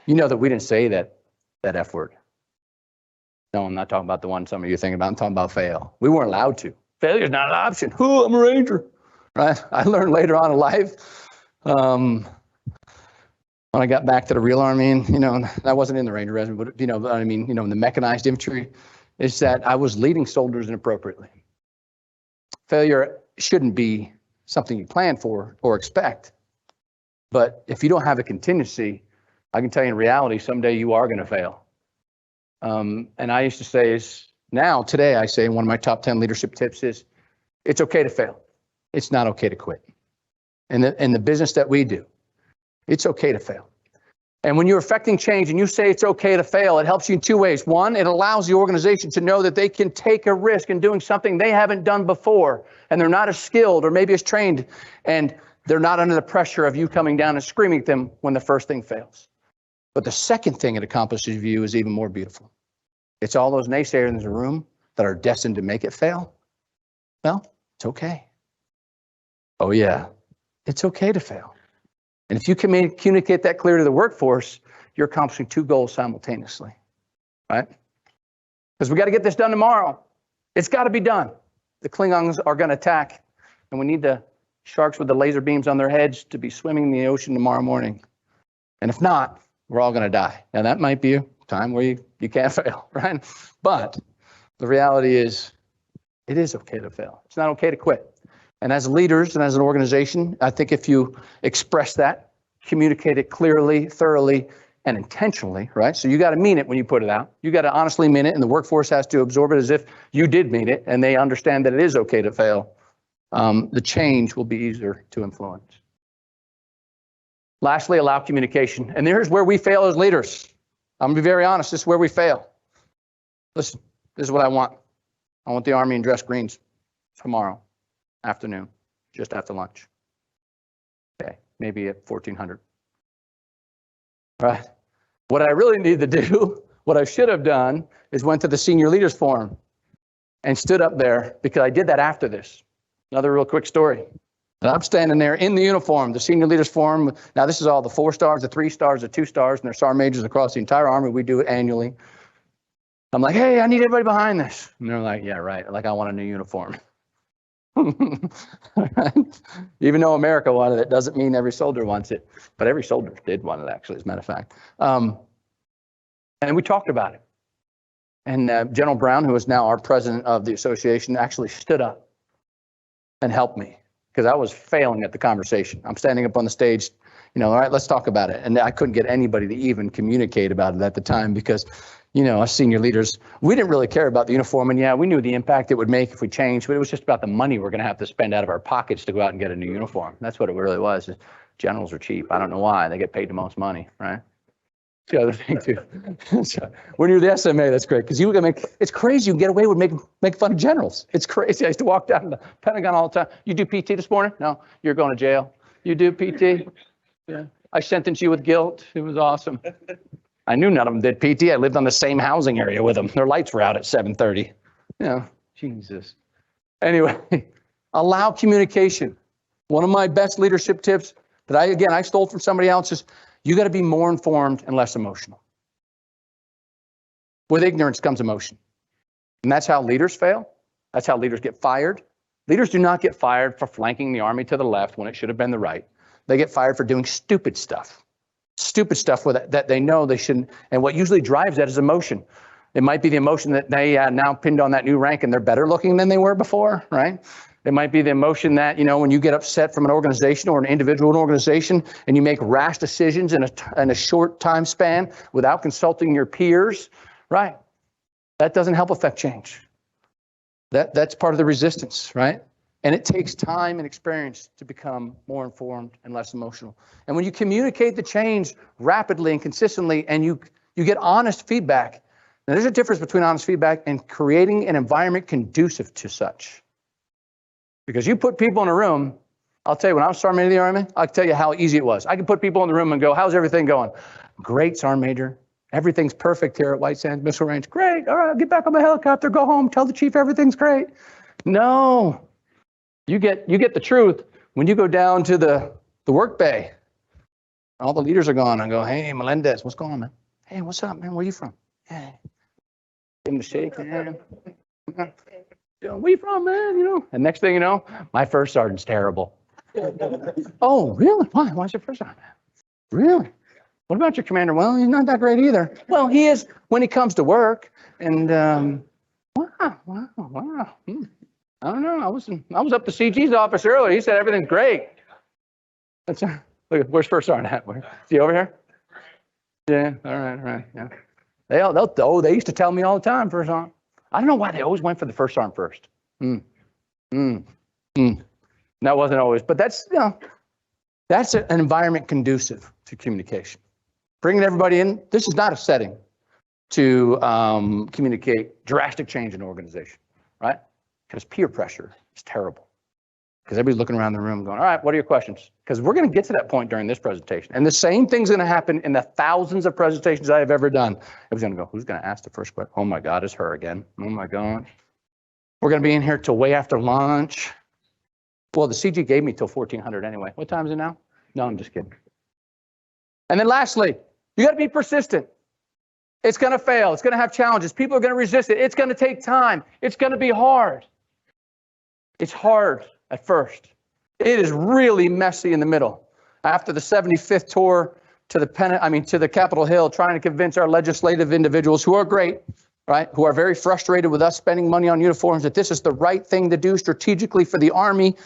You know that we didn't say that F word. No, I'm not talking about the one some of you are thinking about. I'm talking about fail. We weren't allowed to. Failure is not an option. Ooh, I'm a ranger, right? I learned later on in life, when I got back to the real Army, and, I wasn't in the Ranger Regiment, but, in the mechanized infantry, is that I was leading soldiers inappropriately. Failure shouldn't be something you plan for or expect. But if you don't have a contingency, I can tell you in reality, someday you are going to fail. And I used to say today I say one of my top 10 leadership tips is, it's okay to fail. It's not okay to quit. In the business that we do, it's okay to fail. And when you're affecting change and you say it's okay to fail, it helps you in two ways. One, it allows the organization to know that they can take a risk in doing something they haven't done before, and they're not as skilled or maybe as trained, and they're not under the pressure of you coming down and screaming at them when the first thing fails. But the second thing it accomplishes for you is even more beautiful. It's all those naysayers in the room that are destined to make it fail. Well, it's okay. Oh yeah, it's okay to fail. And if you communicate that clear to the workforce, you're accomplishing two goals simultaneously, right? Because we got to get this done tomorrow. It's got to be done. The Klingons are going to attack, and we need the sharks with the laser beams on their heads to be swimming in the ocean tomorrow morning. And if not, we're all going to die. Now, that might be a time where you can't fail, right? But the reality is, it is okay to fail. It's not okay to quit. And as leaders and as an organization, I think if you express that, communicate it clearly, thoroughly, and intentionally, right? So you got to mean it when you put it out. You got to honestly mean it, and the workforce has to absorb it as if you did mean it, and they understand that it is okay to fail. The change will be easier to influence. Lastly, allow communication. And here's where we fail as leaders. I'm going to be very honest. This is where we fail. Listen, this is what I want. I want the Army in dress greens tomorrow afternoon, just after lunch. Okay, maybe at 1400. Right? What I really need to do, what I should have done, is went to the senior leaders forum and stood up there, because I did that after this. Another real quick story. And I'm standing there in the uniform, the senior leaders forum. Now, this is all the 4 stars, the 3 stars, the 2 stars, and their sergeant majors across the entire Army. We do it annually. I'm like, hey, I need everybody behind this. And they're like, yeah, right. Like, I want a new uniform. Even though America wanted it, doesn't mean every soldier wants it. But every soldier did want it, actually, as a matter of fact. And we talked about it. And General Brown, who is now our president of the association, actually stood up and help me, because I was failing at the conversation. I'm standing up on the stage, all right, let's talk about it. And I couldn't get anybody to even communicate about it at the time because, us senior leaders, we didn't really care about the uniform. And yeah, we knew the impact it would make if we changed, but it was just about the money we're going to have to spend out of our pockets to go out and get a new uniform. That's what it really was. Generals are cheap. I don't know why. They get paid the most money, right? It's the other thing too. So when you're the SMA, that's great because it's crazy. You can get away with making fun of generals. It's crazy. I used to walk down the Pentagon all the time. You do PT this morning? No, you're going to jail. You do PT? Yeah. I sentenced you with guilt. It was awesome. I knew none of them did PT. I lived on the same housing area with them. Their lights were out at 7:30. Jesus. Anyway, allow communication. One of my best leadership tips that I stole from somebody else is you got to be more informed and less emotional. With ignorance comes emotion. And that's how leaders fail. That's how leaders get fired. Leaders do not get fired for flanking the army to the left when it should have been the right. They get fired for doing stupid stuff that they know they shouldn't. And what usually drives that is emotion. It might be the emotion that they now pinned on that new rank and they're better looking than they were before, right? It might be the emotion that, when you get upset from an organization or an individual in an organization and you make rash decisions in a short time span without consulting your peers, right? That doesn't help affect change. That's part of the resistance, right? And it takes time and experience to become more informed and less emotional. And when you communicate the change rapidly and consistently and you get honest feedback, now there's a difference between honest feedback and creating an environment conducive to such. Because you put people in a room, I'll tell you, when I was Sergeant Major of the Army, I'll tell you how easy it was. I could put people in the room and go, how's everything going? Great, Sergeant Major. Everything's perfect here at White Sands Missile Range. Great. All right, I'll get back on my helicopter, go home, tell the chief everything's great. No. You get the truth when you go down to the work bay. All the leaders are gone. I go, hey, Melendez, what's going on, man? Hey, what's up, man? Where you from? Hey. Give him a shake, man. Where you from, man? And next thing you know, my first sergeant's terrible. Oh, really? Why? Why's your first sergeant? Really? What about your commander? Well, he's not that great either. Well, he is when he comes to work. And wow. I don't know. I was up to CG's office earlier. He said everything's great. Look, where's first sergeant at? Is he over here? Yeah. All right. Yeah. They used to tell me all the time, first sergeant. I don't know why they always went for the first sergeant first. That wasn't always, but that's an environment conducive to communication. Bringing everybody in. This is not a setting to communicate drastic change in an organization, right? Because peer pressure is terrible. Because everybody's looking around the room going, all right, what are your questions? Because we're going to get to that point during this presentation. And the same thing's going to happen in the thousands of presentations I have ever done. Everybody's going to go, who's going to ask the first question? Oh my God, it's her again. Oh my God. We're going to be in here till way after lunch. Well, the CG gave me till 1400 anyway. What time is it now? No, I'm just kidding. And then lastly, you got to be persistent. It's going to fail. It's going to have challenges. People are going to resist it. It's going to take time. It's going to be hard. It's hard at first. It is really messy in the middle. After the 75th tour to the Capitol Hill, trying to convince our legislative individuals who are great, right, who are very frustrated with us spending money on uniforms, that this is the right thing to do strategically for the Army,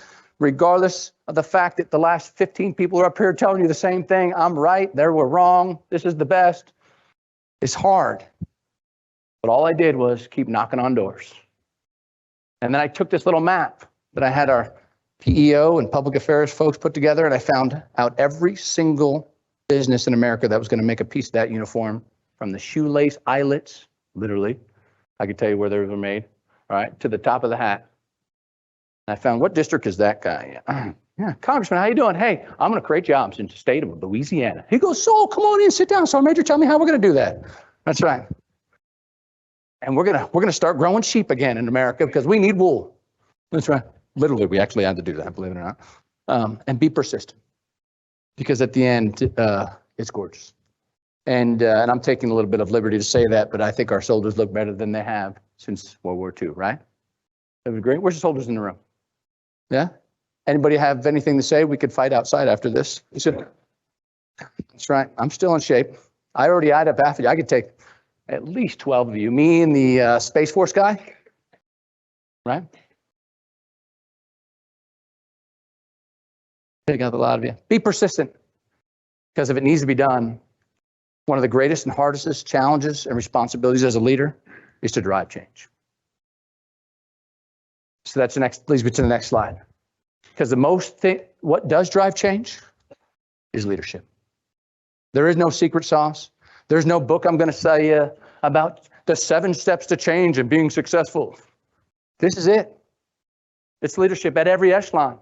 regardless of the fact that the last 15 people are up here telling you the same thing. I'm right. They were wrong. This is the best. It's hard. But all I did was keep knocking on doors. And then I took this little map that I had our PEO and public affairs folks put together, and I found out every single business in America that was going to make a piece of that uniform, from the shoelace eyelets, literally, I could tell you where they were made, all right, to the top of the hat. And I found, what district is that guy? Yeah, Congressman, how you doing? Hey, I'm going to create jobs in the state of Louisiana. He goes, so come on in, sit down, Sergeant Major, tell me how we're going to do that. That's right. And we're going to start growing sheep again in America because we need wool. That's right. Literally, we actually had to do that, believe it or not. And be persistent, because at the end, it's gorgeous. And I'm taking a little bit of liberty to say that, but I think our soldiers look better than they have since World War II, right? That was great. Where's the soldiers in the room? Yeah? Anybody have anything to say? We could fight outside after this. That's right. I'm still in shape. I already eyed up after you. I could take at least 12 of you. Me and the Space Force guy, right? Take out a lot of you. Be persistent, because if it needs to be done, one of the greatest and hardest challenges and responsibilities as a leader is to drive change. So that's the next, leads me to the next slide. Because what does drive change is leadership. There is no secret sauce. There's no book I'm going to sell you about the 7 steps to change and being successful. This is it. It's leadership at every echelon,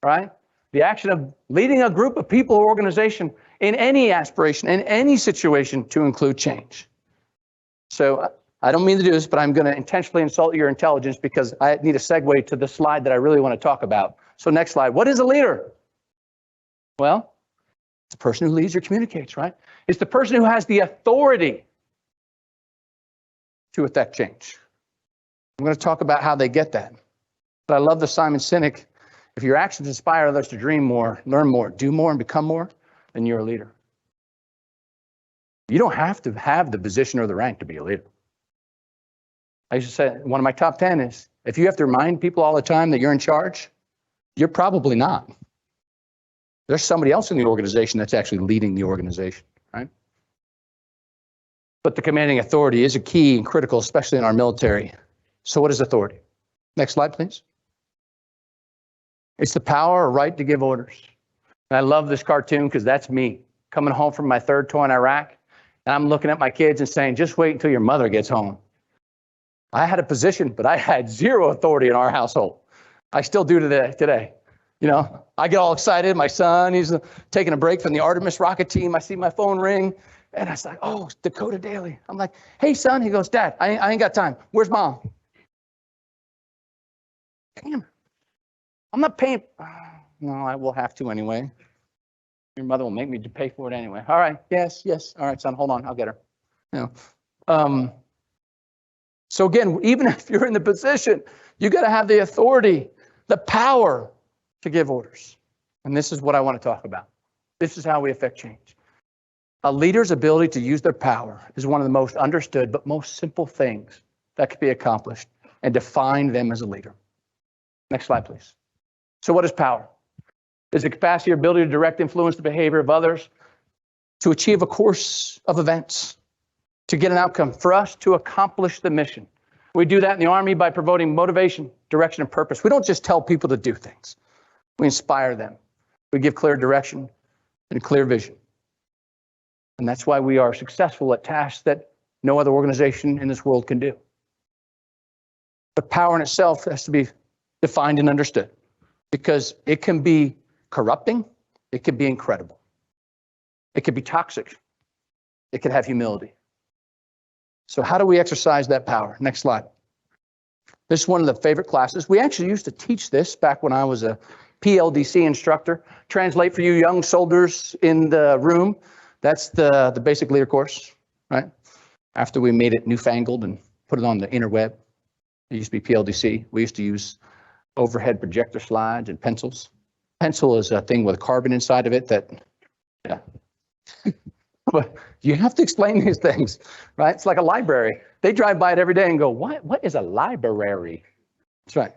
right? The action of leading a group of people or organization in any aspiration, in any situation to include change. So I don't mean to do this, but I'm going to intentionally insult your intelligence because I need a segue to the slide that I really want to talk about. So next slide. What is a leader? Well, it's the person who leads or communicates, right? It's the person who has the authority to effect change. I'm going to talk about how they get that. But I love the Simon Sinek. If your actions inspire others to dream more, learn more, do more, and become more, then you're a leader. You don't have to have the position or the rank to be a leader. I used to say, one of my top 10 is, if you have to remind people all the time that you're in charge, you're probably not. There's somebody else in the organization that's actually leading the organization, right? But the commanding authority is a key and critical, especially in our military. So what is authority? Next slide, please. It's the power or right to give orders. And I love this cartoon because that's me coming home from my 3rd tour in Iraq. And I'm looking at my kids and saying, just wait until your mother gets home. I had a position, but I had 0 authority in our household. I still do today. You know, I get all excited. My son, he's taking a break from the Artemis rocket team. I see my phone ring and I was like, oh, Dakota Daly. I'm like, hey, son. He goes, Dad, I ain't got time. Where's mom? Damn. I'm not paying. No, I will have to anyway. Your mother will make me pay for it anyway. All right. Yes. All right, son. Hold on. I'll get her. You know. So again, even if you're in the position, you got to have the authority, the power to give orders. And this is what I want to talk about. This is how we affect change. A leader's ability to use their power is one of the most understood but most simple things that could be accomplished and define them as a leader. Next slide, please. So what is power? It's the capacity or ability to direct influence the behavior of others, to achieve a course of events, to get an outcome, for us to accomplish the mission. We do that in the Army by promoting motivation, direction, and purpose. We don't just tell people to do things. We inspire them. We give clear direction and clear vision. And that's why we are successful at tasks that no other organization in this world can do. But power in itself has to be defined and understood, because it can be corrupting, it can be incredible, it can be toxic, it can have humility. So how do we exercise that power? Next slide. This is one of the favorite classes. We actually used to teach this back when I was a PLDC instructor. Translate for you young soldiers in the room. That's the basic leader course, right? After we made it newfangled and put it on the interweb. It used to be PLDC. We used to use overhead projector slides and pencils. Pencil is a thing with carbon inside of it that, yeah. But you have to explain these things, right? It's like a library. They drive by it every day and go, what is a library? That's right.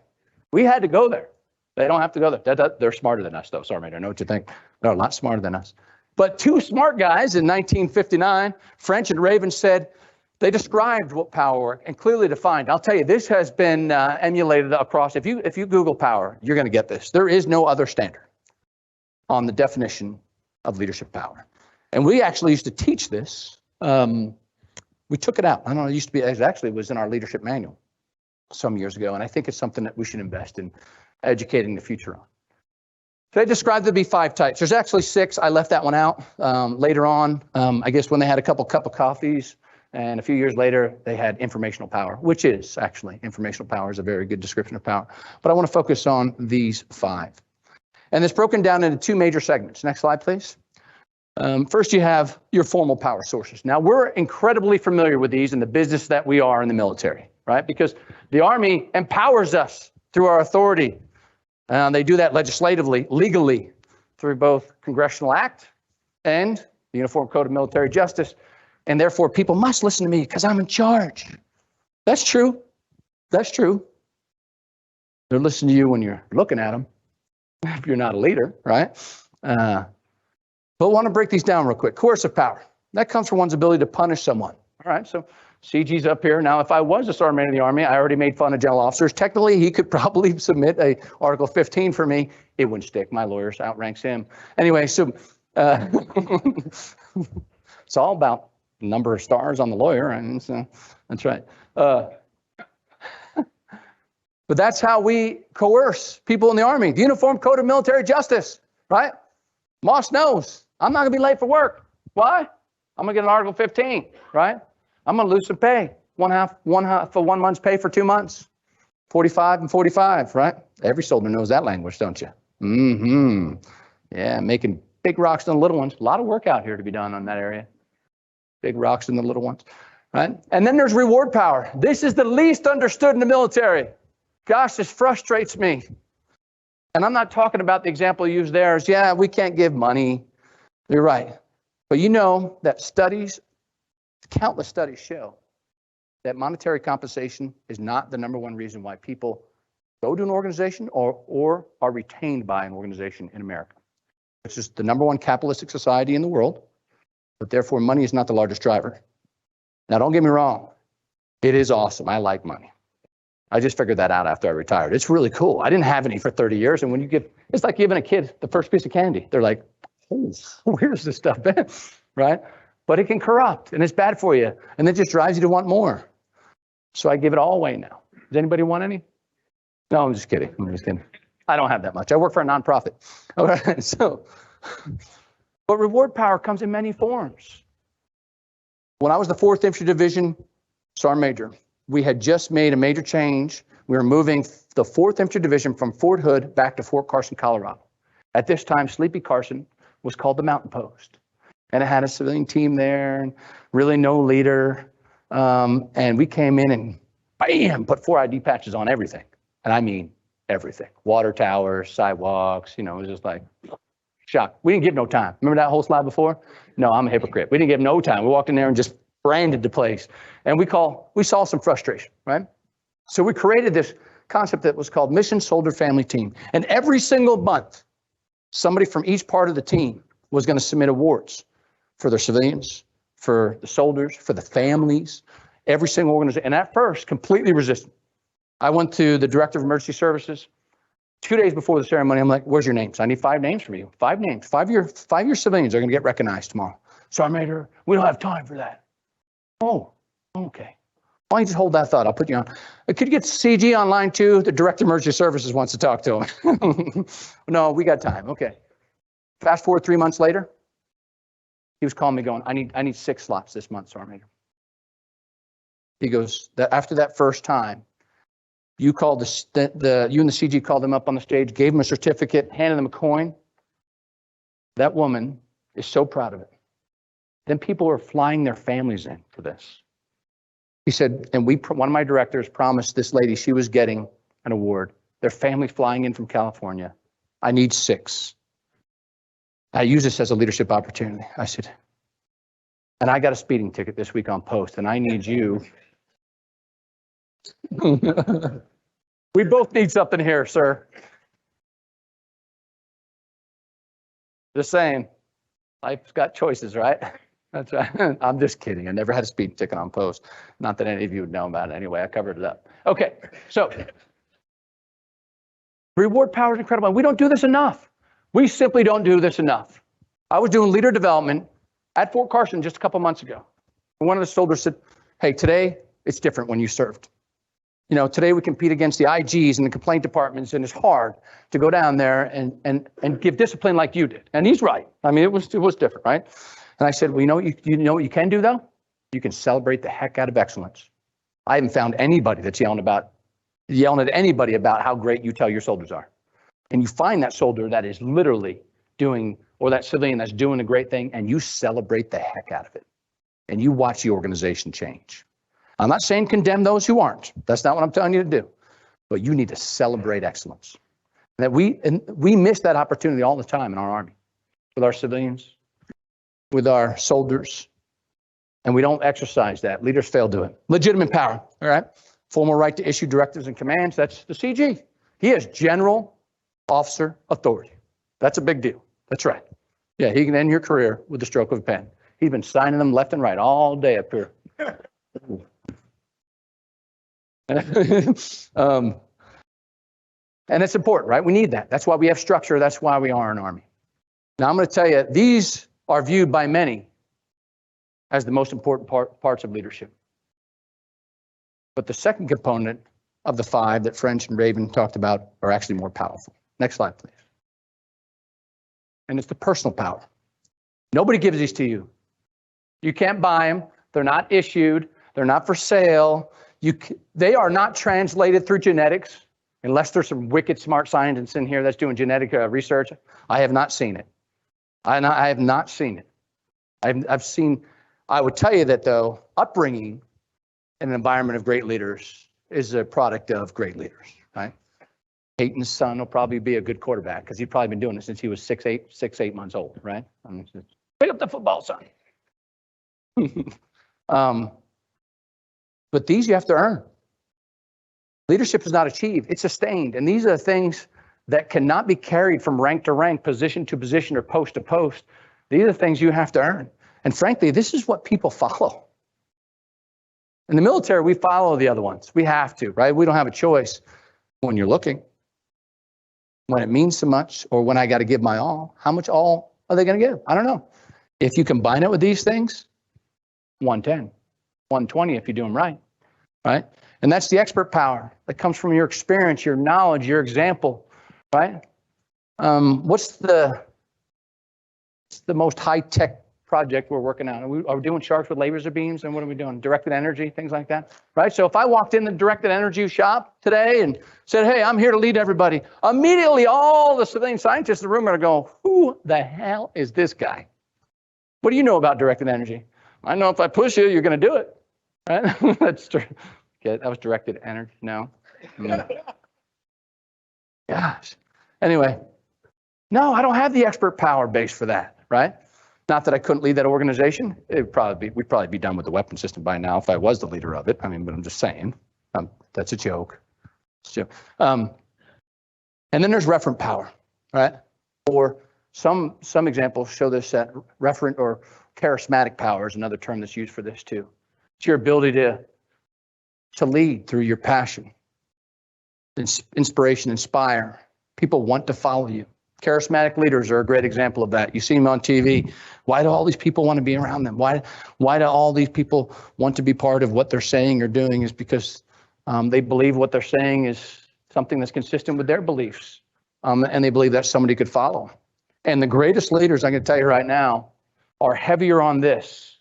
We had to go there. They don't have to go there. They're smarter than us, though. Sorry, mate. I know what you think. They're a lot smarter than us. But 2 smart guys in 1959, French and Raven, said they described what power were and clearly defined. I'll tell you, this has been emulated across. If you Google power, you're going to get this. There is no other standard on the definition of leadership power. And we actually used to teach this. We took it out. I don't know, it was in our leadership manual some years ago. And I think it's something that we should invest in educating the future on. They described there to be 5 types. There's actually 6. I left that one out later on. I guess when they had a couple cup of coffees, and a few years later, they had informational power, which is actually, informational power is a very good description of power. But I want to focus on these 5. And it's broken down into 2 major segments. Next slide, please. First, you have your formal power sources. Now, we're incredibly familiar with these in the business that we are in the military, right? Because the Army empowers us through our authority. They do that legislatively, legally, through both Congressional Act and the Uniform Code of Military Justice. And therefore, people must listen to me because I'm in charge. That's true. That's true. They're listening to you when you're looking at them. if you're not a leader, right? But I want to break these down real quick. Coercive power. That comes from one's ability to punish someone. All right, so CG's up here. Now, if I was a sergeant major in the Army, I already made fun of general officers. Technically, he could probably submit a Article 15 for me. It wouldn't stick. My lawyers outranks him. Anyway, so it's all about the number of stars on the lawyer, and so that's right. But that's how we coerce people in the Army. The Uniform Code of Military Justice, right? Moss knows I'm not going to be late for work. Why? I'm going to get an Article 15, right? I'm going to lose some pay. One half for 1 month's pay for 2 months. 45 and 45, right? Every soldier knows that language, don't you? Mm-hmm. Yeah, making big rocks and the little ones. A lot of work out here to be done on that area. Big rocks and the little ones, right? And then there's reward power. This is the least understood in the military. Gosh, this frustrates me. And I'm not talking about the example you used there as, yeah, we can't give money. You're right. But you know that countless studies show that monetary compensation is not the number one reason why people go to an organization or are retained by an organization in America. It's just the number one capitalistic society in the world, but therefore money is not the largest driver. Now, don't get me wrong. It is awesome. I like money. I just figured that out after I retired. It's really cool. I didn't have any for 30 years. And when you it's like giving a kid the first piece of candy. They're like, oh, where's this stuff been? Right? But it can corrupt and it's bad for you. And it just drives you to want more. So I give it all away now. Does anybody want any? No, I'm just kidding. I don't have that much. I work for a nonprofit. All right. So, but reward power comes in many forms. When I was the 4th Infantry Division Sergeant Major, we had just made a major change. We were moving the 4th Infantry Division from Fort Hood back to Fort Carson, Colorado. At this time, Sleepy Carson was called the Mountain Post. And it had a civilian team there, and really no leader. And we came in and bam, put 4 ID patches on everything. And I mean everything. Water towers, sidewalks, it was just like shock. We didn't give no time. Remember that whole slide before? No, I'm a hypocrite. We didn't give no time. We walked in there and just branded the place. And we saw some frustration, right? So we created this concept that was called Mission Soldier Family Team. And every single month, somebody from each part of the team was going to submit awards for their civilians, for the soldiers, for the families, every single organization. And at first, completely resistant. I went to the Director of Emergency Services 2 days before the ceremony. I'm like, where's your names? I need 5 names from you. 5 names. 5-year civilians are going to get recognized tomorrow. Sergeant Major, we don't have time for that. Oh, okay. Why don't you just hold that thought? I'll put you on. Could you get CG on line 2? The Director of Emergency Services wants to talk to him. No, we got time. Okay. Fast forward 3 months later. He was calling me going, I need 6 slots this month, Sergeant Major. He goes, after that first time, you called you and the CG called them up on the stage, gave them a certificate, handed them a coin. That woman is so proud of it. Then people are flying their families in for this. He said, and one of my directors promised this lady she was getting an award. Their family flying in from California. I need 6. I use this as a leadership opportunity. I said, and I got a speeding ticket this week on post, and I need you. We both need something here, sir. Just saying, life's got choices, right? That's right. I'm just kidding. I never had a speeding ticket on post. Not that any of you would know about it anyway. I covered it up. Okay, so reward power is incredible. We don't do this enough. We simply don't do this enough. I was doing leader development at Fort Carson just a couple months ago. And one of the soldiers said, hey, today it's different when you served. Today we compete against the IGs and the complaint departments, and it's hard to go down there and give discipline like you did. And he's right. I mean, it was different, right? And I said, well, you know what you can do, though? You can celebrate the heck out of excellence. I haven't found anybody that's yelling at anybody about how great you tell your soldiers are. And you find that soldier that is literally doing, or that civilian that's doing a great thing, and you celebrate the heck out of it. And you watch the organization change. I'm not saying condemn those who aren't. That's not what I'm telling you to do. But you need to celebrate excellence. And we miss that opportunity all the time in our Army, with our civilians, with our soldiers, and we don't exercise that. Leaders fail to do it. Legitimate power, all right? Formal right to issue directives and commands, that's the CG. He has general officer, authority. That's a big deal. That's right. Yeah, he can end your career with the stroke of a pen. He's been signing them left and right all day up here. And it's important, right? We need that. That's why we have structure. That's why we are an army. Now, I'm going to tell you, these are viewed by many as the most important parts of leadership. But the second component of the 5 that French and Raven talked about are actually more powerful. Next slide, please. And it's the personal power. Nobody gives these to you. You can't buy them. They're not issued. They're not for sale. They are not translated through genetics, unless there's some wicked smart scientists in here that's doing genetic research. I have not seen it. I have not seen it. I've seen, I would tell you that though, upbringing in an environment of great leaders is a product of great leaders, right? Peyton's son will probably be a good quarterback because he's probably been doing it since he was 6, 8 months old, right? I mean, just, pick up the football, son. But these you have to earn. Leadership is not achieved, it's sustained. And these are the things that cannot be carried from rank to rank, position to position, or post to post. These are the things you have to earn. And frankly, this is what people follow. In the military, we follow the other ones. We have to, right? We don't have a choice. When you're looking, when it means so much, or when I got to give my all, how much all are they going to give? I don't know. If you combine it with these things, 110, 120 if you do them right, right? And that's the expert power that comes from your experience, your knowledge, your example, right? What's the most high-tech project we're working on? Are we doing sharks with laser beams, and what are we doing? Directed energy, things like that, right? So if I walked in the directed energy shop today and said, hey, I'm here to lead everybody, immediately all the civilian scientists in the room are going to go, who the hell is this guy? What do you know about directed energy? I know if I push you, you're going to do it, right? That's true. Okay, that was directed energy. No. Gosh. Anyway, no, I don't have the expert power base for that, right? Not that I couldn't lead that organization. We'd probably be done with the weapon system by now if I was the leader of it. I mean, but I'm just saying, that's a joke. It's a joke. And then there's referent power, right? Or some examples show this at referent or charismatic power is another term that's used for this too. It's your ability to lead through your passion, inspiration, inspire. People want to follow you. Charismatic leaders are a great example of that. You see them on TV. Why do all these people want to be around them? Why do all these people want to be part of what they're saying or doing? Is because they believe what they're saying is something that's consistent with their beliefs. And they believe that somebody could follow. And the greatest leaders, I can tell you right now, are heavier on this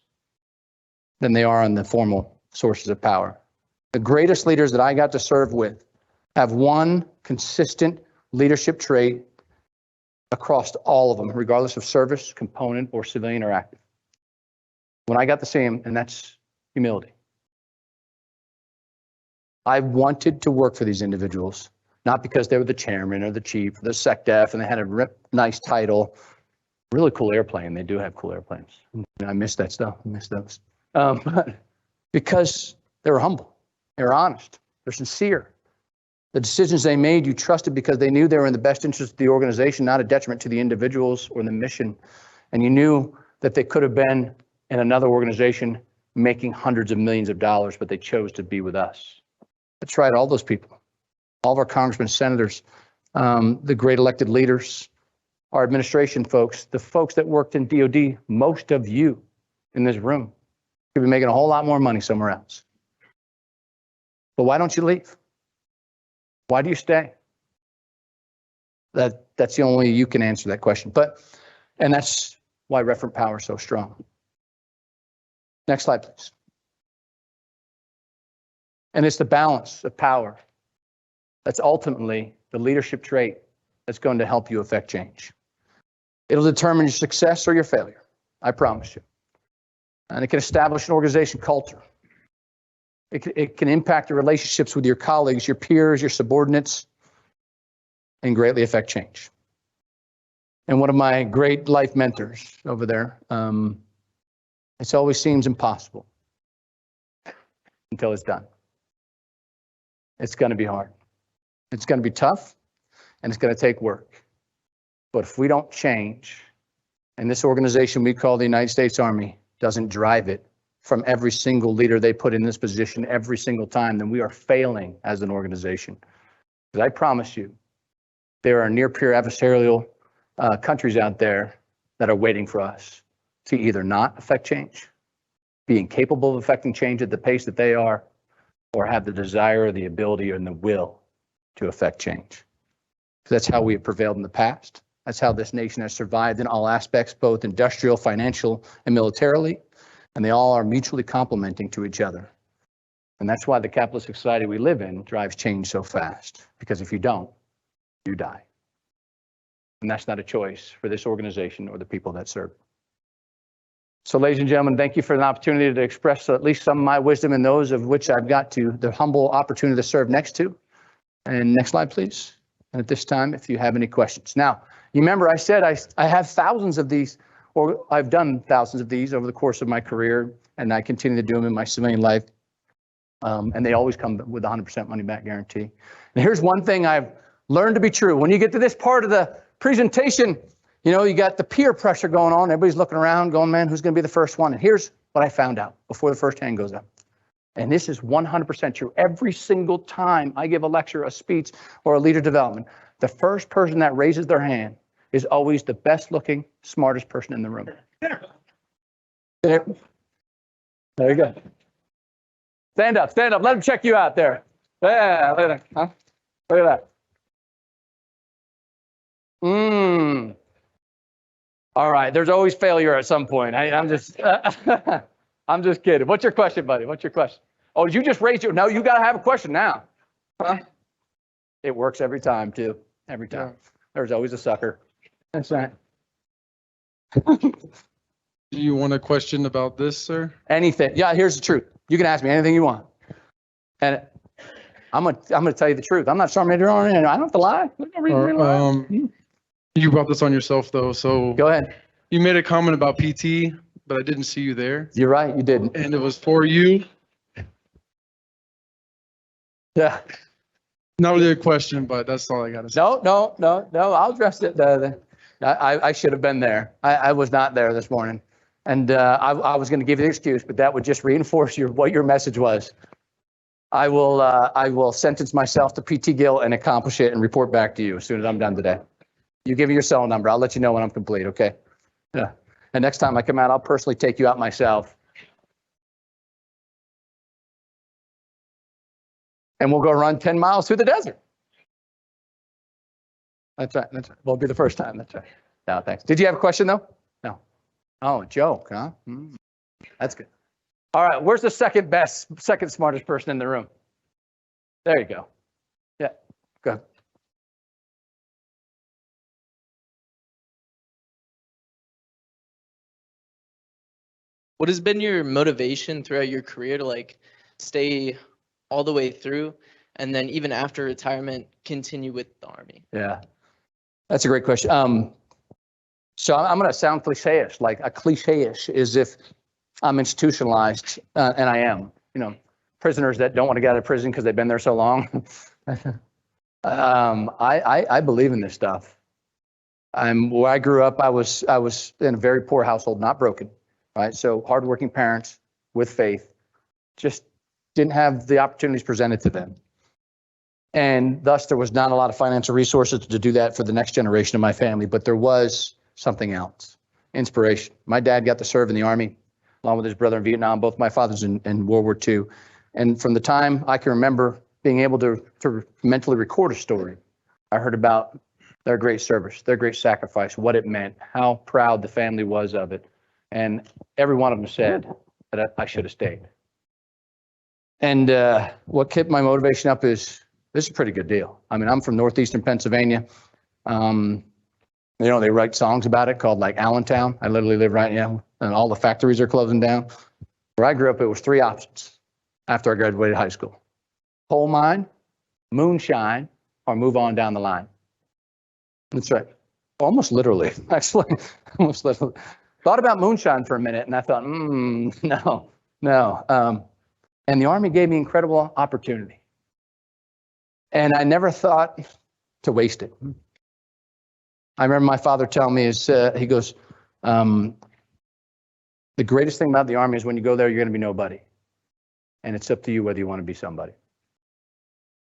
than they are on the formal sources of power. The greatest leaders that I got to serve with have one consistent leadership trait across all of them, regardless of service, component, or civilian or active. When I got to see him, and that's humility. I wanted to work for these individuals, not because they were the chairman or the chief or the SecDef and they had a nice title. Really cool airplane. They do have cool airplanes. I miss that stuff. I miss those. But because they were humble, they were honest, they're sincere. The decisions they made, you trusted because they knew they were in the best interest of the organization, not a detriment to the individuals or the mission. And you knew that they could have been in another organization making hundreds of millions of dollars, but they chose to be with us. That's right, all those people, all of our congressmen, senators, the great elected leaders, our administration folks, the folks that worked in DOD, most of you in this room could be making a whole lot more money somewhere else. But why don't you leave? Why do you stay? That's the only way you can answer that question. And that's why referent power is so strong. Next slide, please. And it's the balance of power that's ultimately the leadership trait that's going to help you affect change. It'll determine your success or your failure, I promise you. And it can establish an organization culture. It can impact your relationships with your colleagues, your peers, your subordinates, and greatly affect change. And one of my great life mentors over there, it always seems impossible until it's done. It's going to be hard. It's going to be tough. and it's going to take work. But if we don't change, and this organization we call the United States Army doesn't drive it from every single leader they put in this position every single time, then we are failing as an organization. Because I promise you, there are near-peer adversarial countries out there that are waiting for us to either not affect change, be incapable of affecting change at the pace that they are, or have the desire, the ability, and the will to affect change. That's how we have prevailed in the past. That's how this nation has survived in all aspects, both industrial, financial, and militarily. And they all are mutually complementing to each other. And that's why the capitalist society we live in drives change so fast. Because if you don't, you die. And that's not a choice for this organization or the people that serve. So, ladies and gentlemen, thank you for the opportunity to express at least some of my wisdom and those of which I've got to the humble opportunity to serve next to. And next slide, please. And at this time, if you have any questions. Now, you remember I said I have thousands of these, or I've done thousands of these over the course of my career, and I continue to do them in my civilian life. And they always come with 100% money back guarantee. And here's one thing I've learned to be true. When you get to this part of the presentation, you know, you got the peer pressure going on. Everybody's looking around going, man, who's going to be the first one? And here's what I found out before the first hand goes up. And this is 100% true. Every single time I give a lecture, a speech, or a leader development, the first person that raises their hand is always the best looking, smartest person in the room. There you go. Stand up, stand up. Let them check you out there. Yeah, look at that. Huh? Look at that. All right, there's always failure at some point. I'm just I'm just kidding. What's your question, buddy? What's your question? Oh, you just raised your, no, you got to have a question now. Huh? It works every time, too. Every time. Yeah. There's always a sucker. That's right. Do you want a question about this, sir? Anything. Yeah, here's the truth. You can ask me anything you want. And I'm gonna tell you the truth. I'm not Sergeant Major Army, and I don't have to lie. There's no reason to lie. You brought this on yourself, though, so. Go ahead. You made a comment about PT, but I didn't see you there. You're right, you didn't. And it was for you. Yeah. Not really a question, but that's all I got to say. No, I'll address it. I should have been there. I was not there this morning. And I was going to give you the excuse, but that would just reinforce what your message was. I will sentence myself to PT Gill and accomplish it and report back to you as soon as I'm done today. You give me your cell number. I'll let you know when I'm complete, okay? Yeah. And next time I come out, I'll personally take you out myself. And we'll go run 10 miles through the desert. That's right. That's right. Won't be the first time. That's right. No, thanks. Did you have a question, though? No. Oh, a joke, huh? That's good. All right. Where's the second smartest person in the room? There you go. Yeah. Go ahead. What has been your motivation throughout your career to like stay all the way through and then even after retirement continue with the Army? Yeah, that's a great question. So I'm going to sound cliche-ish, like a cliche-ish is if I'm institutionalized, and I am, you know, prisoners that don't want to get out of prison because they've been there so long. I believe in this stuff. Where I grew up, I was in a very poor household, not broken. Right, so hardworking parents with faith just didn't have the opportunities presented to them. And thus there was not a lot of financial resources to do that for the next generation of my family, but there was something else, inspiration. My dad got to serve in the Army along with his brother in Vietnam, both my fathers in World War II. And from the time I can remember being able to mentally record a story, I heard about their great service, their great sacrifice, what it meant, how proud the family was of it. And every one of them said that I should have stayed. And what kept my motivation up is this is a pretty good deal. I mean, I'm from northeastern Pennsylvania. You know, they write songs about it called like Allentown. I literally live right now, and all the factories are closing down. Where I grew up, it was three options after I graduated high school: coal mine, moonshine, or move on down the line. That's right. Almost literally, actually, almost literally. Thought about moonshine for a minute, and I thought, no. And the Army gave me incredible opportunity. And I never thought to waste it. I remember my father telling me, he goes, the greatest thing about the Army is when you go there, you're going to be nobody. And it's up to you whether you want to be somebody.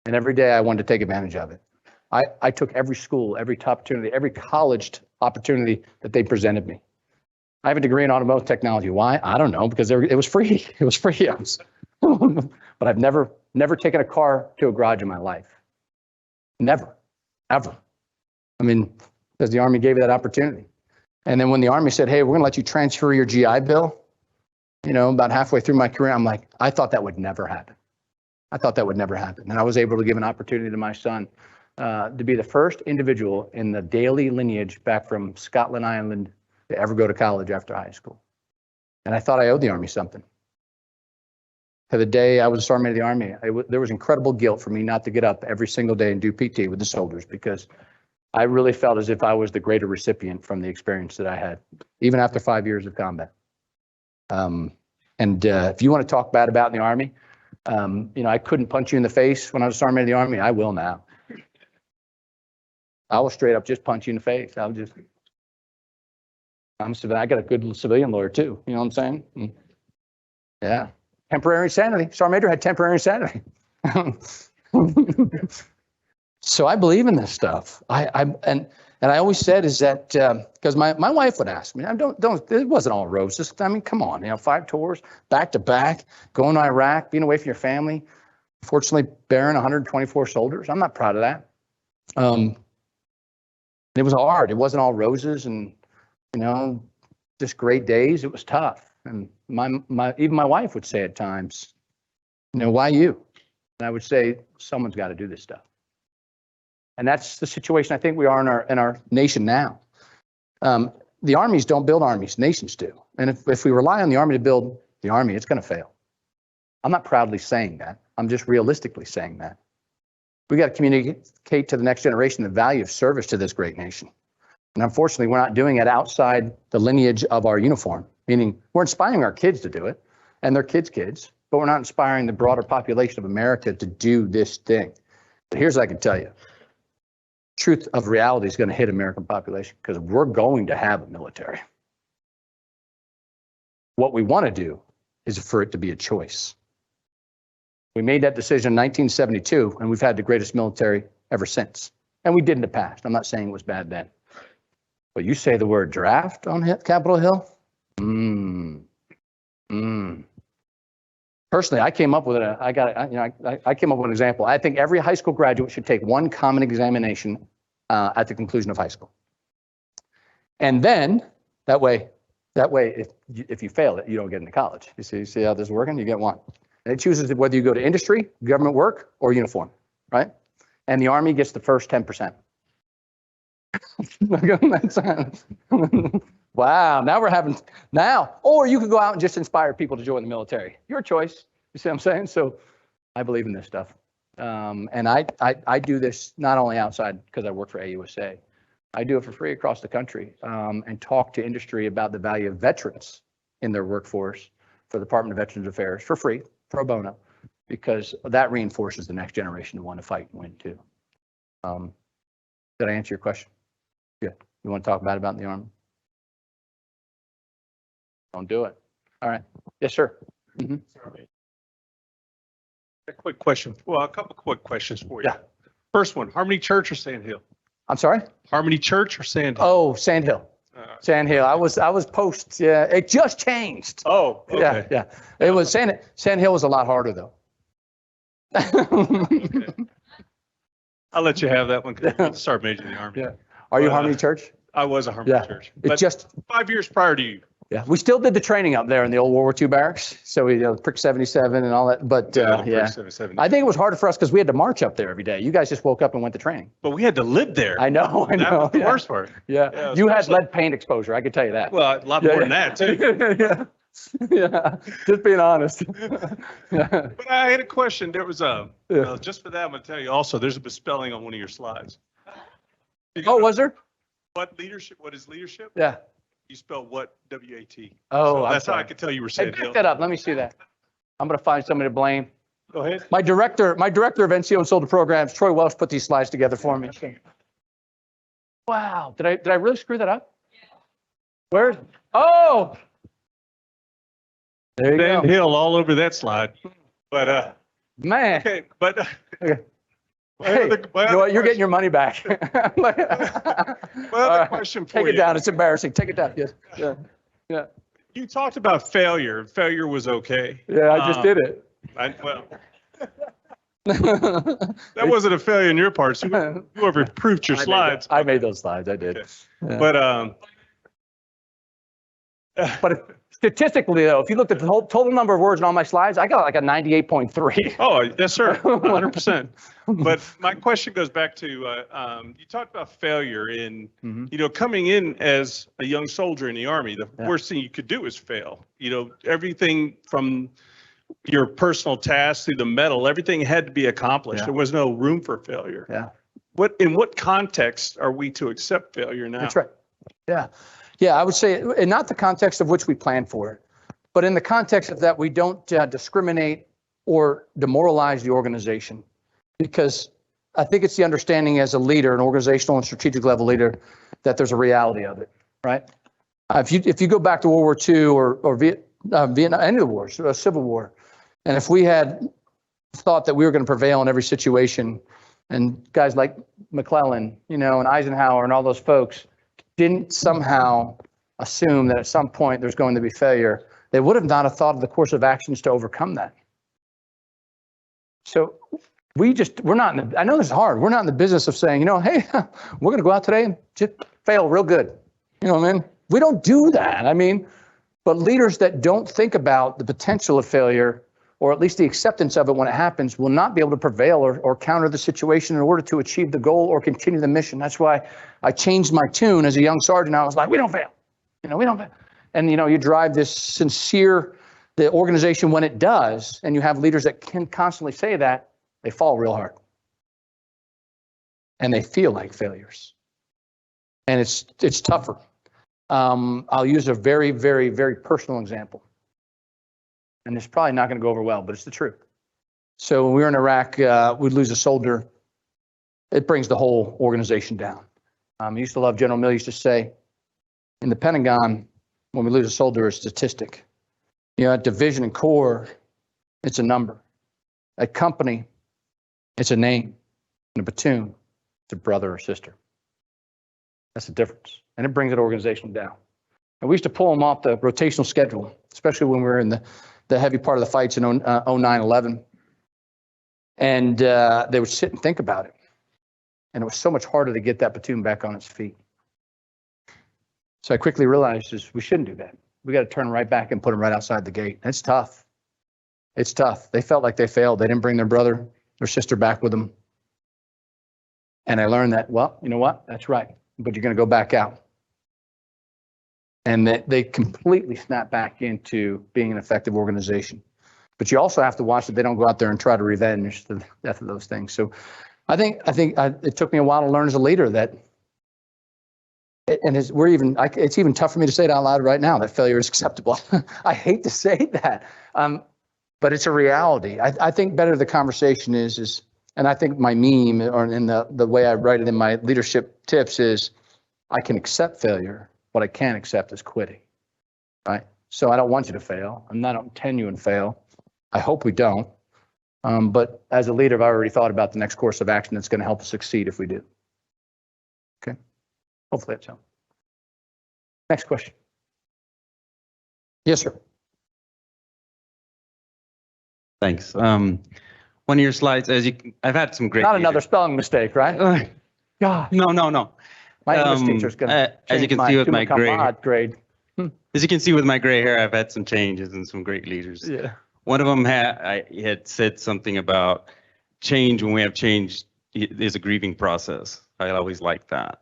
And every day I wanted to take advantage of it. I took every school, every opportunity, every college opportunity that they presented me. I have a degree in automotive technology. Why? I don't know, because it was free. It was free. But I've never taken a car to a garage in my life. Never, ever. I mean, because the Army gave you that opportunity. And then when the Army said, hey, we're going to let you transfer your GI Bill, about halfway through my career, I'm like, I thought that would never happen. And I was able to give an opportunity to my son to be the first individual in the Daly lineage back from Scotland Island to ever go to college after high school. And I thought I owed the Army something. To the day I was a sergeant of the Army, there was incredible guilt for me not to get up every single day and do PT with the soldiers, because I really felt as if I was the greater recipient from the experience that I had, even after 5 years of combat. If you want to talk bad about the Army, I couldn't punch you in the face when I was a sergeant of the Army. I will now. I will straight up just punch you in the face. I got a good civilian lawyer too. You know what I'm saying? Yeah. Temporary insanity. Sergeant Major had temporary insanity. So I believe in this stuff. And I always said is that, because my wife would ask me, it wasn't all roses. I mean, come on, 5 tours, back to back, going to Iraq, being away from your family, fortunately bearing 124 soldiers. I'm not proud of that. It was hard. It wasn't all roses and, just great days. It was tough. And even my wife would say at times, why you? And I would say, someone's got to do this stuff. And that's the situation I think we are in our nation now. The armies don't build armies, nations do. And if we rely on the Army to build the Army, it's going to fail. I'm not proudly saying that. I'm just realistically saying that. We got to communicate to the next generation the value of service to this great nation. And unfortunately, we're not doing it outside the lineage of our uniform, meaning we're inspiring our kids to do it and their kids' kids, but we're not inspiring the broader population of America to do this thing. But here's what I can tell you. Truth of reality is going to hit American population because we're going to have a military. What we want to do is for it to be a choice. We made that decision in 1972, and we've had the greatest military ever since. And we did in the past. I'm not saying it was bad then. But you say the word draft on Capitol Hill? Personally, I came up with I came up with an example. I think every high school graduate should take one common examination at the conclusion of high school. And then that way, if you fail it, you don't get into college. You see how this is working? You get one. And it chooses whether you go to industry, government work, or uniform, right? And the Army gets the first 10%. Wow, or you could go out and just inspire people to join the military. Your choice. You see what I'm saying? So I believe in this stuff. And I do this not only outside because I work for AUSA. I do it for free across the country and talk to industry about the value of veterans in their workforce for the Department of Veterans Affairs for free, pro bono, because that reinforces the next generation to want to fight and win too. Did I answer your question? Good. You want to talk about in the Army? Don't do it. All right. Yes, sir. Mm-hmm. A quick question. Well, a couple quick questions for you. Yeah. First one, Harmony Church or Sand Hill? I'm sorry? Harmony Church or Sand Hill? Oh, Sand Hill. Sand Hill. I was post. Yeah, it just changed. Oh, okay. Yeah. It was Sand Hill was a lot harder though. Okay. I'll let you have that one because I'm Sergeant Major of the Army. Yeah. Are you Harmony Church? I was a Harmony Church. It But just 5 years prior to you. Yeah, we still did the training up there in the old World War II barracks. So we Prick 77 and all that. But yeah, 77. I think it was harder for us because we had to march up there every day. You guys just woke up and went to training. But we had to live there. I know. That was the worst part. Yeah, you had lead paint exposure. I can tell you that. Well, a lot more than that too. Yeah, just being honest. But I had a question. There was just for that, I'm going to tell you also, there's a misspelling on one of your slides. Oh, was there? What leadership? What is leadership? Yeah. You spell what? W-A-T. Oh, So I'm that's how I sorry. could tell you were Hey, Sand Hill. pick that up. Let me see that. I'm going to find somebody to blame. Go ahead. My director of NCO and Soldier programs, Troy Welsh, put these slides together for me. Wow, did I really screw that up? Where's, oh! There you Dan go. Hill all over that slide. But, Man, okay, but. Okay. my hey, other- my you know other what, you're getting question- your money back. My other question for Take you. it down, it's embarrassing, take it down, yes, yeah, You talked about failure. Failure was okay. yeah, I just did it. Well, that wasn't a failure on your part. So whoever approved your slides. I made those slides, I did. Okay. Yeah. But, But statistically, though, if you looked at the whole total number of words on all my slides, I got like a 98.3. oh, yes, sir, 100%. But my question goes back to, you talked about failure in, Mhm. Coming in as a young soldier in the Army, the Yeah. worst thing you could do is fail. Everything from your personal tasks to the medal, everything had to be accomplished. Yeah. There was no room for failure. Yeah. In what context are we to accept failure now? That's right. Yeah. Yeah, I would say, in not the context of which we plan for it, but in the context of that we don't discriminate or demoralize the organization. Because I think it's the understanding as a leader, an organizational and strategic level leader, that there's a reality of it, right? If you go back to World War II or Vietnam, any of the wars, Civil War, and if we had thought that we were going to prevail in every situation, and guys like McClellan, and Eisenhower and all those folks didn't somehow assume that at some point there's going to be failure, they would have not have thought of the course of actions to overcome that. So we're not in the, I know this is hard. We're not in the business of saying, hey, we're going to go out today and just fail real good. You know what I mean? We don't do that. But leaders that don't think about the potential of failure, or at least the acceptance of it when it happens, will not be able to prevail or counter the situation in order to achieve the goal or continue the mission. That's why I changed my tune as a young sergeant. I was like, we don't fail. We don't fail. And, you drive this sincere, the organization when it does, and you have leaders that can constantly say that, they fall real hard. And they feel like failures. And it's tougher. I'll use a very, very, very personal example. And it's probably not going to go over well, but it's the truth. So when we were in Iraq, we'd lose a soldier. It brings the whole organization down. I used to love General Milley used to say, in the Pentagon, when we lose a soldier, it's a statistic. At division and corps, it's a number. At company, it's a name. In a platoon, it's a brother or sister. That's the difference. And it brings an organization down. And we used to pull them off the rotational schedule, especially when we were in the heavy part of the fights in 09-11. And they would sit and think about it. And it was so much harder to get that platoon back on its feet. So I quickly realized we shouldn't do that. We got to turn right back and put them right outside the gate. It's tough. It's tough. They felt like they failed. They didn't bring their brother, their sister back with them. And I learned that, well, you know what? That's right. But you're going to go back out. And they completely snap back into being an effective organization. But you also have to watch that they don't go out there and try to revenge the death of those things. So I think it took me a while to learn as a leader that, and it's even tough for me to say it out loud right now, that failure is acceptable. I hate to say that, but it's a reality. I think better the conversation is, and I think my meme or in the way I write it in my leadership tips is, I can accept failure. What I can't accept is quitting, right? So I don't want you to fail. I don't intend you and fail. I hope we don't. But as a leader, I've already thought about the next course of action that's going to help us succeed if we do. Okay. Hopefully that's helpful. Next question. Yes, sir. Thanks. One of your slides, I've had some great. Not another spelling mistake, right? God, No. my English teacher's going to as you can see with my grade. As you can see with my gray hair, I've had some changes and some great leaders. Yeah. One of them I had said something about change. When we have change, is a grieving process. I always like that.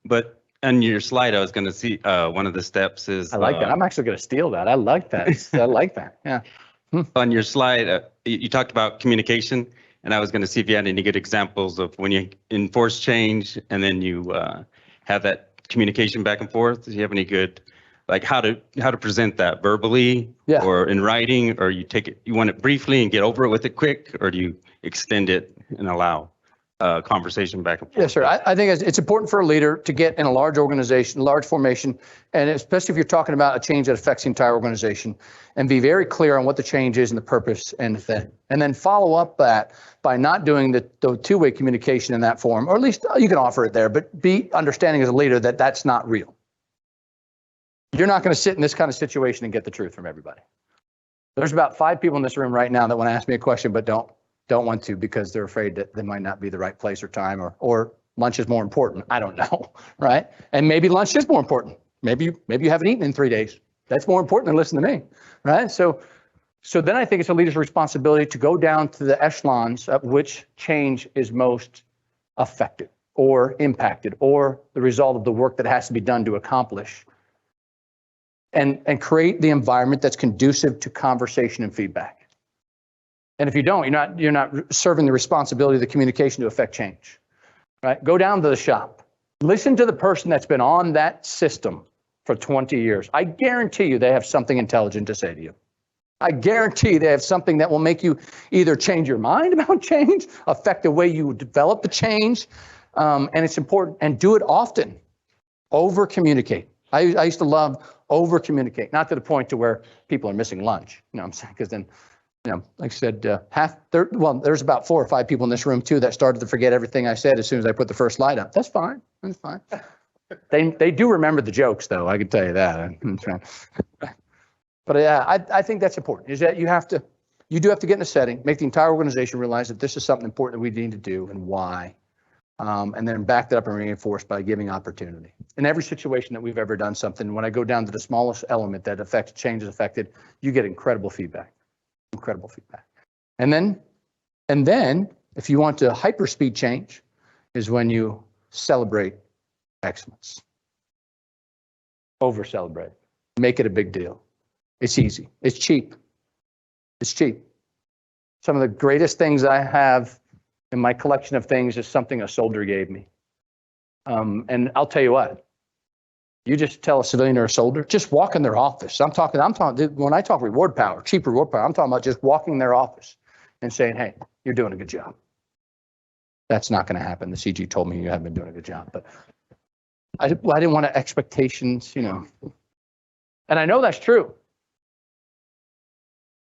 But on your slide, I was going to see one of the steps is. I like that. I'm actually going to steal that. I like that. I like that. Yeah. On your slide, you talked about communication, and I was going to see if you had any good examples of when you enforce change and then you have that communication back and forth. Do you have any good like how to present that verbally Yeah. or in writing, or you want it briefly and get over it with it quick, or do you extend it and allow conversation back and forth? Yes, sir. I think it's important for a leader to get in a large organization, large formation, and especially if you're talking about a change that affects the entire organization, and be very clear on what the change is and the purpose and the thing. And then follow up that by not doing the two-way communication in that form, or at least you can offer it there, but be understanding as a leader that that's not real. You're not going to sit in this kind of situation and get the truth from everybody. There's about 5 people in this room right now that want to ask me a question, but don't want to because they're afraid that they might not be the right place or time, or lunch is more important. I don't know, right? And maybe lunch is more important. Maybe you haven't eaten in 3 days. That's more important than listening to me, right? So then I think it's a leader's responsibility to go down to the echelons of which change is most affected or impacted, or the result of the work that has to be done to accomplish, and create the environment that's conducive to conversation and feedback. And if you don't, you're not serving the responsibility of the communication to affect change, right? Go down to the shop. Listen to the person that's been on that system for 20 years. I guarantee you they have something intelligent to say to you. I guarantee they have something that will make you either change your mind about change, affect the way you develop the change, and it's important. And do it often. Over communicate. I used to love over communicate, not to the point to where people are missing lunch. You know what I'm saying? Because then, like I said, there's about 4 or 5 people in this room too that started to forget everything I said as soon as I put the first slide up. That's fine. That's fine. They do remember the jokes though. I can tell you that. But yeah, I think that's important. Is that you do have to get in a setting, make the entire organization realize that this is something important that we need to do and why, and then back that up and reinforce by giving opportunity. In every situation that we've ever done something, when I go down to the smallest element that affects change is affected, you get incredible feedback. Incredible feedback. And then if you want to hyperspeed change is when you celebrate excellence. Over celebrate. Make it a big deal. It's easy. It's cheap. It's cheap. Some of the greatest things I have in my collection of things is something a soldier gave me. And I'll tell you what, you just tell a civilian or a soldier, just walk in their office. I'm talking, when I talk reward power, cheap reward power, I'm talking about just walking in their office and saying, hey, you're doing a good job. That's not going to happen. The CG told me you haven't been doing a good job, but I didn't want expectations, And I know that's true.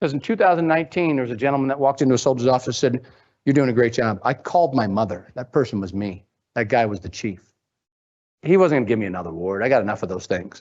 Because in 2019, there was a gentleman that walked into a soldier's office and said, you're doing a great job. I called my mother. That person was me. That guy was the chief. He wasn't going to give me another award. I got enough of those things.